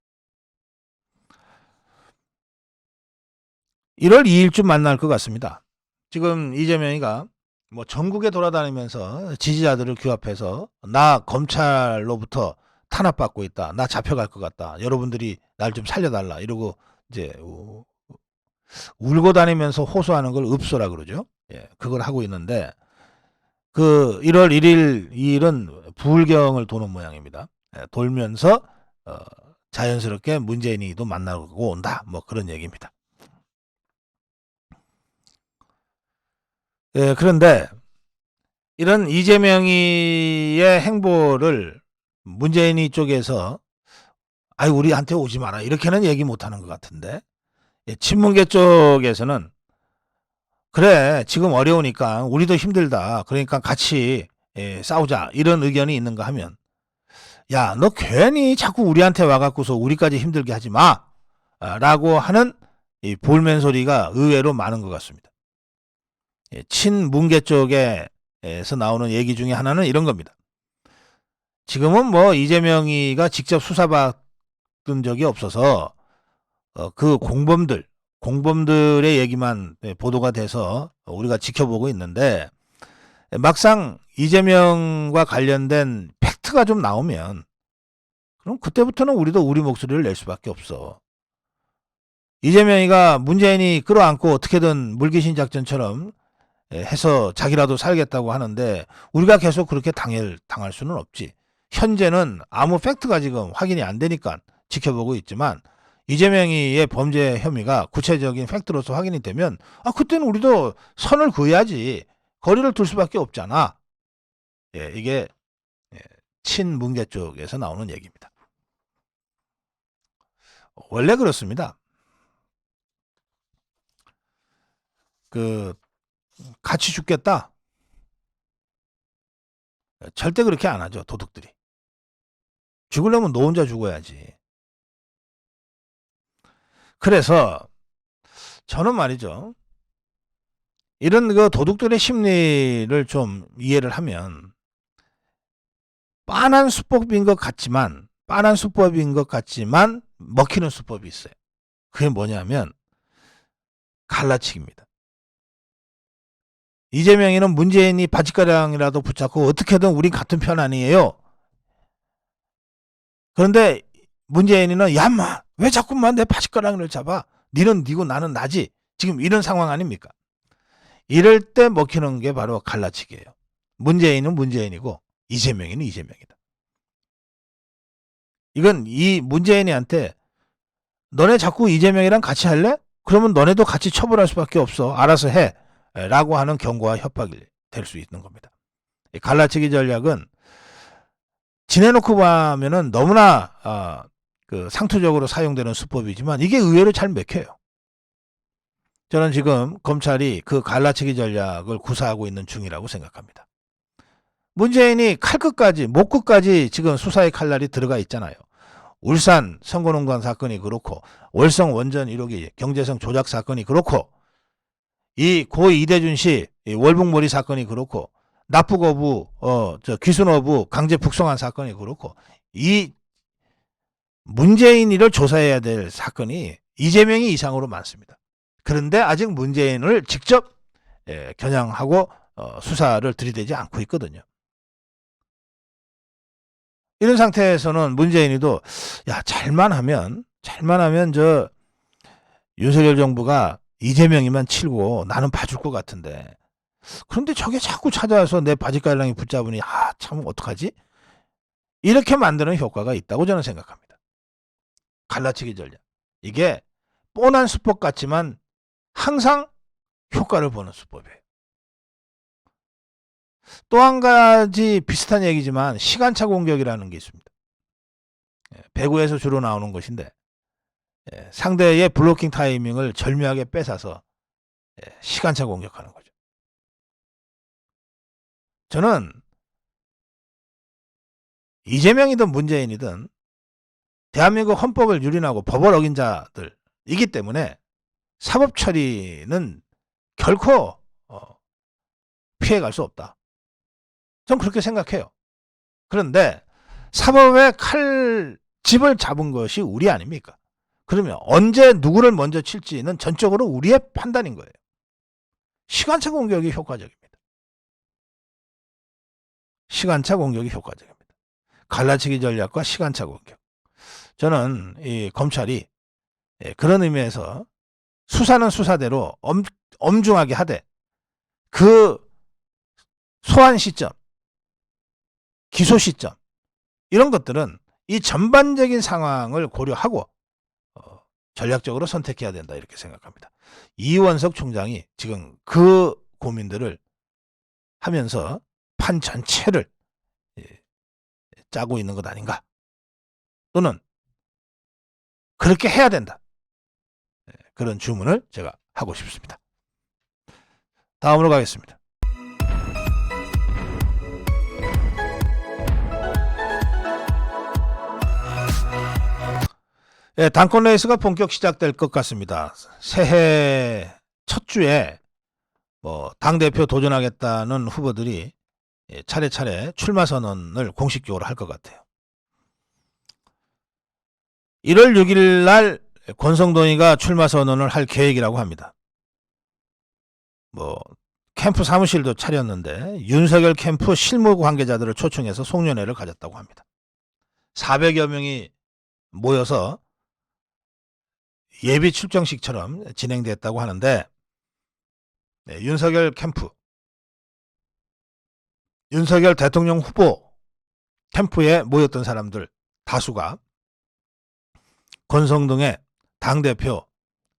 1월 2일쯤 만날 것 같습니다. 지금 이재명이가 뭐 전국에 돌아다니면서 지지자들을 규합해서 나 검찰로부터 탄압받고 있다. 나 잡혀갈 것 같다. 여러분들이 날 좀 살려달라. 이러고 이제 울고 다니면서 호소하는 걸 읍소라 그러죠. 예, 그걸 하고 있는데 그 1월 1일, 2일은 부울경을 도는 모양입니다. 예, 돌면서 자연스럽게 문재인이도 만나고 온다. 뭐 그런 얘기입니다. 예, 그런데 이런 이재명이의 행보를 문재인이 쪽에서 아이 우리한테 오지 마라 이렇게는 얘기 못하는 것 같은데 예, 친문계 쪽에서는 그래 지금 어려우니까 우리도 힘들다 그러니까 같이 싸우자 이런 의견이 있는가 하면 야, 너 괜히 자꾸 우리한테 와갖고서 우리까지 힘들게 하지 마 라고 하는 이 볼멘 소리가 의외로 많은 것 같습니다. 친문계 쪽에서 나오는 얘기 중에 하나는 이런 겁니다. 지금은 뭐 이재명이가 직접 수사받은 적이 없어서 그 공범들의 얘기만 보도가 돼서 우리가 지켜보고 있는데 막상 이재명과 관련된 팩트가 좀 나오면 그럼 그때부터는 우리도 우리 목소리를 낼 수밖에 없어. 이재명이가 문재인이 끌어안고 어떻게든 물귀신 작전처럼 해서 자기라도 살겠다고 하는데 우리가 계속 그렇게 당할 수는 없지. 현재는 아무 팩트가 지금 확인이 안 되니까 지켜보고 있지만 이재명이의 범죄 혐의가 구체적인 팩트로서 확인이 되면 그때는 우리도 선을 그어야지. 거리를 둘 수밖에 없잖아. 이게 친문계 쪽에서 나오는 얘기입니다. 원래 그렇습니다. 같이 죽겠다. 절대 그렇게 안 하죠, 도둑들이. 죽으려면 너 혼자 죽어야지. 그래서 저는 말이죠. 이런 도둑들의 심리를 좀 이해를 하면 빤한 수법인 것 같지만 먹히는 수법이 있어요. 그게 뭐냐면 갈라치기입니다. 이재명이는 문재인이 바짓가랑이라도 붙잡고 어떻게든 우리 같은 편 아니에요. 그런데 문재인이는 야마 왜 자꾸만 내 바짓가랑이를 잡아? 니는 니고 나는 나지. 지금 이런 상황 아닙니까? 이럴 때 먹히는 게 바로 갈라치기예요. 문재인은 문재인이고 이재명이는 이재명이다. 이건 이 문재인이한테 너네 자꾸 이재명이랑 같이 할래? 그러면 너네도 같이 처벌할 수밖에 없어. 알아서 해. 라고 하는 경고와 협박이 될 수 있는 겁니다. 이 갈라치기 전략은 지내놓고 보면은 너무나 상투적으로 사용되는 수법이지만 이게 의외로 잘 먹혀요. 저는 지금 검찰이 그 갈라치기 전략을 구사하고 있는 중이라고 생각합니다. 문재인이 칼끝까지 목끝까지 지금 수사의 칼날이 들어가 있잖아요. 울산 선거농단 사건이 그렇고 월성 원전 1호기 경제성 조작 사건이 그렇고 이 고 이대준 씨 월북몰이 사건이 그렇고 납북어부 귀순어부 강제 북송한 사건이 그렇고 이 문재인이를 조사해야 될 사건이 이재명이 이상으로 많습니다. 그런데 아직 문재인을 직접 겨냥하고 수사를 들이대지 않고 있거든요. 이런 상태에서는 문재인이도 야 잘만 하면 저 윤석열 정부가 이재명이만 치고 나는 봐줄 것 같은데 그런데 저게 자꾸 찾아와서 내 바짓가랑이 붙잡으니 참 어떡하지? 이렇게 만드는 효과가 있다고 저는 생각합니다. 갈라치기 전략. 이게 뻔한 수법 같지만 항상 효과를 보는 수법이에요. 또 한 가지 비슷한 얘기지만 시간차 공격이라는 게 있습니다. 배구에서 주로 나오는 것인데 상대의 블로킹 타이밍을 절묘하게 뺏어서 시간차 공격하는 거죠. 저는 이재명이든 문재인이든 대한민국 헌법을 유린하고 법을 어긴 자들이기 때문에 사법 처리는 결코 피해갈 수 없다. 전 그렇게 생각해요. 그런데 사법의 칼집을 잡은 것이 우리 아닙니까? 그러면 언제 누구를 먼저 칠지는 전적으로 우리의 판단인 거예요. 시간차 공격이 효과적입니다. 시간차 공격이 효과적입니다. 갈라치기 전략과 시간차 공격. 저는 이 검찰이 그런 의미에서 수사는 수사대로 엄중하게 하되 그 소환 시점, 기소 시점 이런 것들은 이 전반적인 상황을 고려하고 전략적으로 선택해야 된다 이렇게 생각합니다. 이원석 총장이 지금 그 고민들을 하면서 판 전체를 짜고 있는 것 아닌가 또는 그렇게 해야 된다 그런 주문을 제가 하고 싶습니다. 다음으로 가겠습니다. 예, 당권 레이스가 본격 시작될 것 같습니다. 새해 첫 주에 당대표 도전하겠다는 후보들이 차례차례 출마 선언을 공식적으로 할 것 같아요. 1월 6일 날 권성동이가 출마 선언을 할 계획이라고 합니다. 캠프 사무실도 차렸는데 윤석열 캠프 실무 관계자들을 초청해서 송년회를 가졌다고 합니다. 400여 명이 모여서 예비 출정식처럼 진행됐다고 하는데, 윤석열 캠프, 윤석열 대통령 후보 캠프에 모였던 사람들 다수가 권성동의 당대표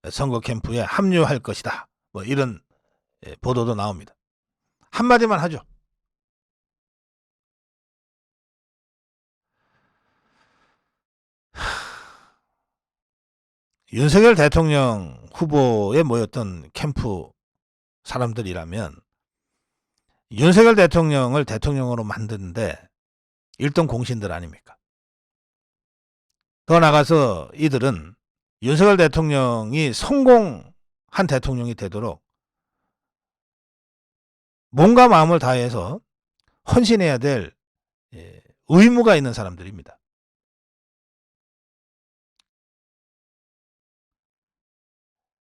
선거 캠프에 합류할 것이다. 이런 보도도 나옵니다. 한마디만 하죠. 윤석열 대통령 후보에 모였던 캠프 사람들이라면 윤석열 대통령을 대통령으로 만드는데 1등 공신들 아닙니까? 더 나가서 이들은 윤석열 대통령이 성공한 대통령이 되도록 몸과 마음을 다해서 헌신해야 될 의무가 있는 사람들입니다.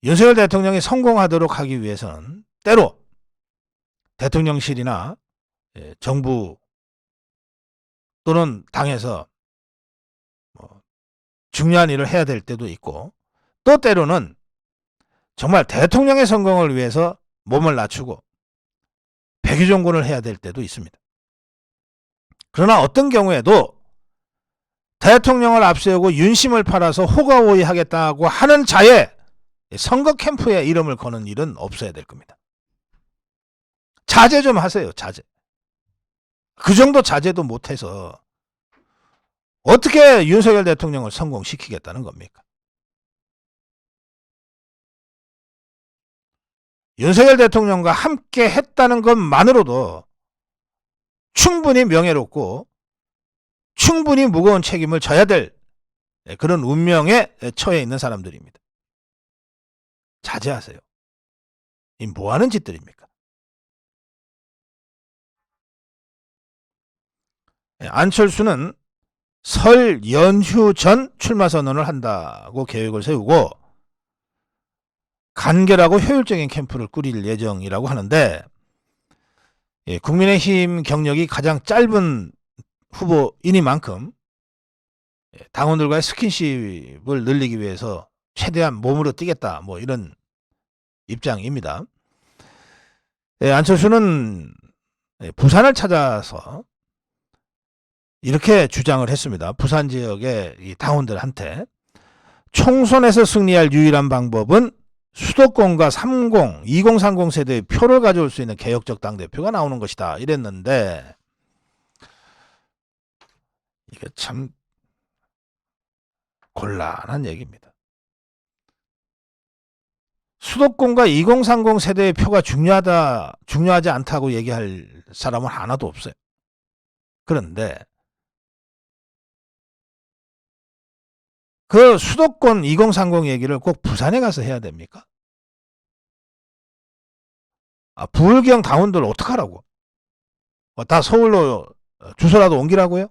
윤석열 대통령이 성공하도록 하기 위해서는 때로 대통령실이나 정부 또는 당에서 중요한 일을 해야 될 때도 있고, 또 때로는 정말 대통령의 성공을 위해서 몸을 낮추고 백유종군을 해야 될 때도 있습니다. 그러나 어떤 경우에도 대통령을 앞세우고 윤심을 팔아서 호가호위하겠다고 하는 자의 선거 캠프에 이름을 거는 일은 없어야 될 겁니다. 자제 좀 하세요. 자제. 그 정도 자제도 못해서 어떻게 윤석열 대통령을 성공시키겠다는 겁니까? 윤석열 대통령과 함께 했다는 것만으로도 충분히 명예롭고 충분히 무거운 책임을 져야 될 그런 운명에 처해 있는 사람들입니다. 자제하세요. 이 뭐하는 짓들입니까? 안철수는 설 연휴 전 출마 선언을 한다고 계획을 세우고 간결하고 효율적인 캠프를 꾸릴 예정이라고 하는데, 국민의힘 경력이 가장 짧은 후보이니만큼 당원들과의 스킨십을 늘리기 위해서 최대한 몸으로 뛰겠다, 이런 입장입니다. 안철수는 부산을 찾아서 이렇게 주장을 했습니다. 부산 지역의 당원들한테 총선에서 승리할 유일한 방법은 수도권과 2030 세대의 표를 가져올 수 있는 개혁적 당대표가 나오는 것이다, 이랬는데, 이게 참 곤란한 얘기입니다. 수도권과 2030 세대의 표가 중요하지 않다고 얘기할 사람은 하나도 없어요. 그런데 그 수도권 2030 얘기를 꼭 부산에 가서 해야 됩니까? 부울경 당원들 어떡하라고? 다 서울로 주소라도 옮기라고요?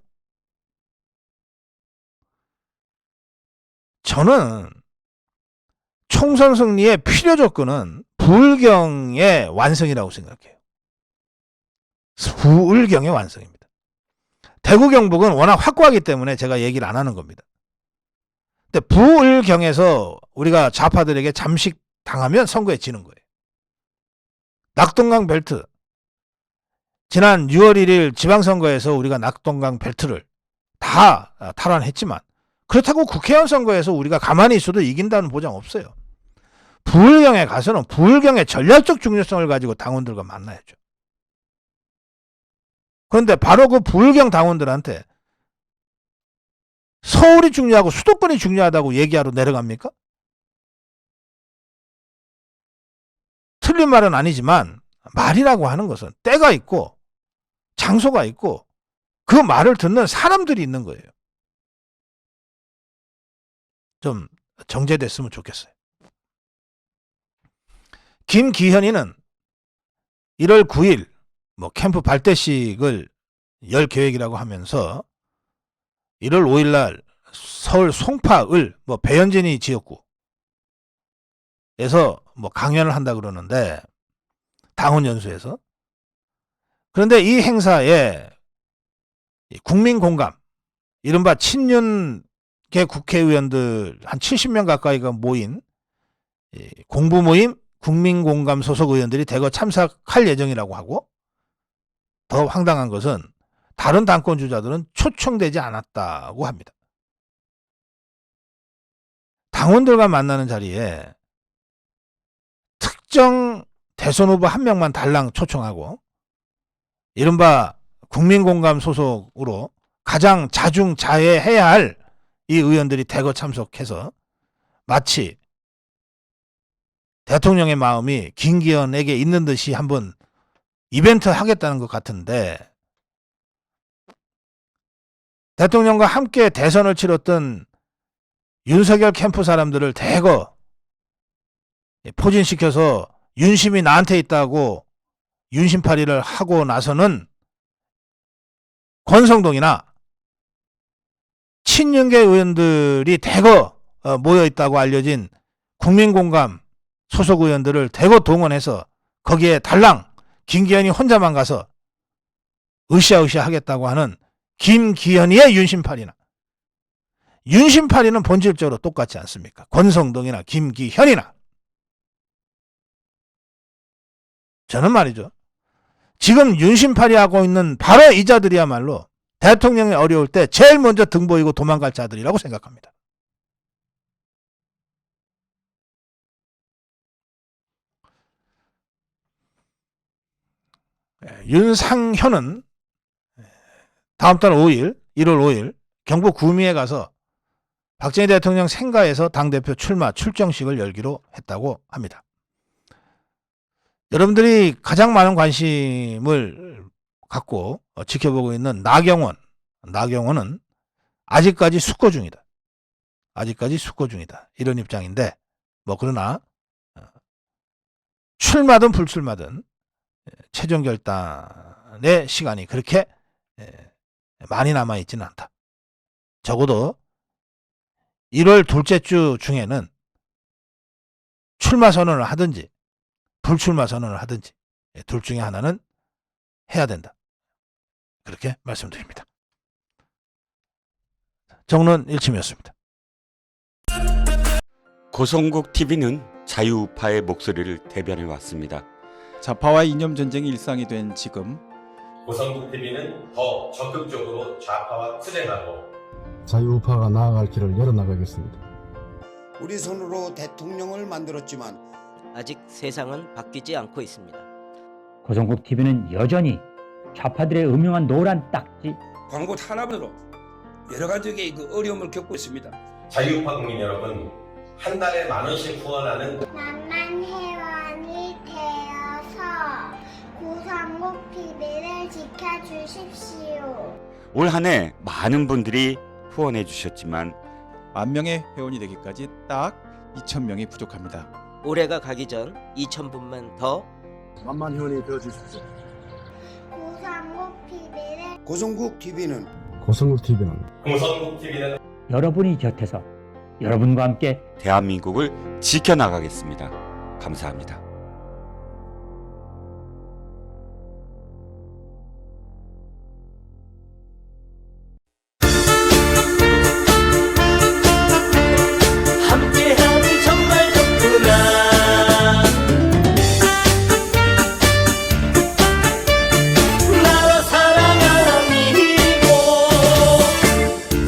저는 총선 승리의 필요 조건은 부울경의 완성이라고 생각해요. 부울경의 완성입니다. 대구 경북은 워낙 확고하기 때문에 제가 얘기를 안 하는 겁니다. 근데 부울경에서 우리가 좌파들에게 잠식 당하면 선거에 지는 거예요. 낙동강 벨트, 지난 6월 1일 지방선거에서 우리가 낙동강 벨트를 다 탈환했지만 그렇다고 국회의원 선거에서 우리가 가만히 있어도 이긴다는 보장 없어요. 부울경에 가서는 부울경의 전략적 중요성을 가지고 당원들과 만나야죠. 그런데 바로 그 부울경 당원들한테 서울이 중요하고 수도권이 중요하다고 얘기하러 내려갑니까? 틀린 말은 아니지만 말이라고 하는 것은 때가 있고 장소가 있고 그 말을 듣는 사람들이 있는 거예요. 좀 정제됐으면 좋겠어요. 김기현이는 1월 9일 뭐 캠프 발대식을 열 계획이라고 하면서 1월 5일 날 서울 송파을 뭐 배현진이 지역구에서 뭐 강연을 한다 그러는데, 당원 연수에서. 그런데 이 행사에 국민 공감, 이른바 친윤계 국회의원들 한 70명 가까이가 모인 공부 모임 국민 공감 소속 의원들이 대거 참석할 예정이라고 하고, 더 황당한 것은 다른 당권 주자들은 초청되지 않았다고 합니다. 당원들과 만나는 자리에 특정 대선 후보 한 명만 달랑 초청하고, 이른바 국민공감 소속으로 가장 자중자애해야 할 이 의원들이 대거 참석해서 마치 대통령의 마음이 김기현에게 있는 듯이 한번 이벤트 하겠다는 것 같은데, 대통령과 함께 대선을 치렀던 윤석열 캠프 사람들을 대거 포진시켜서 윤심이 나한테 있다고 윤심팔이를 하고 나서는 권성동이나 친윤계 의원들이 대거 모여있다고 알려진 국민공감 소속 의원들을 대거 동원해서 거기에 달랑 김기현이 혼자만 가서 으쌰으쌰 하겠다고 하는 김기현이의 윤심팔이나, 윤심팔이는 본질적으로 똑같지 않습니까? 권성동이나 김기현이나. 저는 말이죠, 지금 윤심팔이 하고 있는 바로 이 자들이야말로 대통령이 어려울 때 제일 먼저 등 보이고 도망갈 자들이라고 생각합니다. 윤상현은 다음 달 5일, 1월 5일 경북 구미에 가서 박정희 대통령 생가에서 당대표 출마 출정식을 열기로 했다고 합니다. 여러분들이 가장 많은 관심을 갖고 지켜보고 있는 나경원은 아직까지 숙고 중이다. 이런 입장인데, 뭐 그러나 출마든 불출마든 최종 결단의 시간이 그렇게 많이 남아있지는 않다. 적어도 1월 둘째 주 중에는 출마 선언을 하든지 불출마 선언을 하든지 둘 중에 하나는 해야 된다. 그렇게 말씀드립니다. 정론 1침이었습니다. 고성국 TV는 자유우파의 목소리를 대변해 왔습니다. 좌파와 이념 전쟁이 일상이 된 지금 고성국 TV는 더 적극적으로 좌파와 투쟁하고 자유우파가 나아갈 길을 열어나가겠습니다. 우리 손으로 대통령을 만들었지만 아직 세상은 바뀌지 않고 있습니다. 고성국 TV는 여전히 좌파들의 음흉한 노란 딱지, 광고 탄압으로 여러 가지의 그 어려움을 겪고 있습니다. 자유우파 국민 여러분, 한 달에 10,000원씩 후원하는 만만 회원이 되어서 고성국 TV를 지켜주십시오. 올 한 해 많은 분들이 후원해 주셨지만 10,000명의 회원이 되기까지 딱 2,000명이 부족합니다. 올해가 가기 전 2,000분만 더 만만 회원이 되어주십시오. 고성국 TV를 고성국 TV는 고성국 TV는 여러분이 곁에서 여러분과 함께 대한민국을 지켜나가겠습니다. 감사합니다. 함께하니 정말 좋구나. 나라 사랑아니고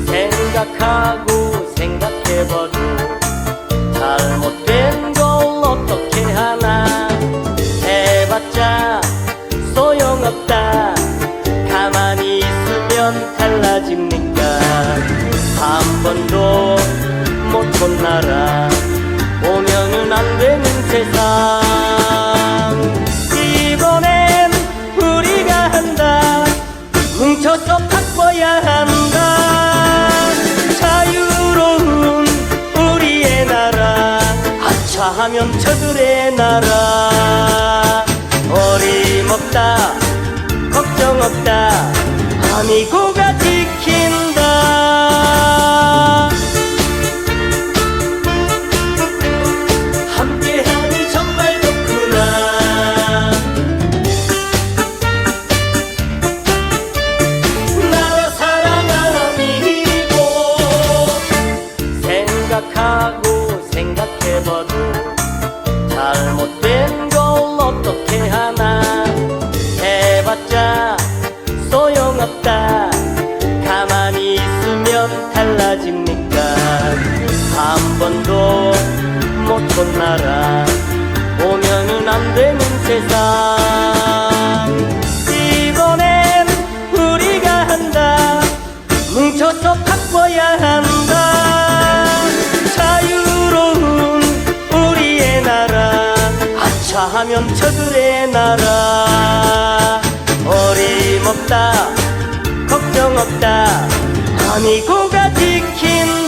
생각하고 생각해봐도 잘못된 걸 어떻게 하나. 해봤자 소용없다. 가만히 있으면 달라집니까. 한 번도 못 본 나라 오면은 안 되는 세상. 이번엔 우리가 한다. 뭉쳐서 바꿔야 한다. 자유로운 없다 걱정 없다 아미고가 지킨다 함께하니 정말 좋구나 나라 사랑하미고 생각하고 생각해봐도 잘못된 걸 어떻게 하나 해봤자 소용없다 가만히 있으면 달라집니까 한 번도 못 본 나라 오면은 안 되는 세상 이번엔 우리가 한다 뭉쳐서 바꿔야 한다 자유로운 우리의 나라 아차하면 저들의 나라 어림없다 걱정 없다 아미고가 지킨다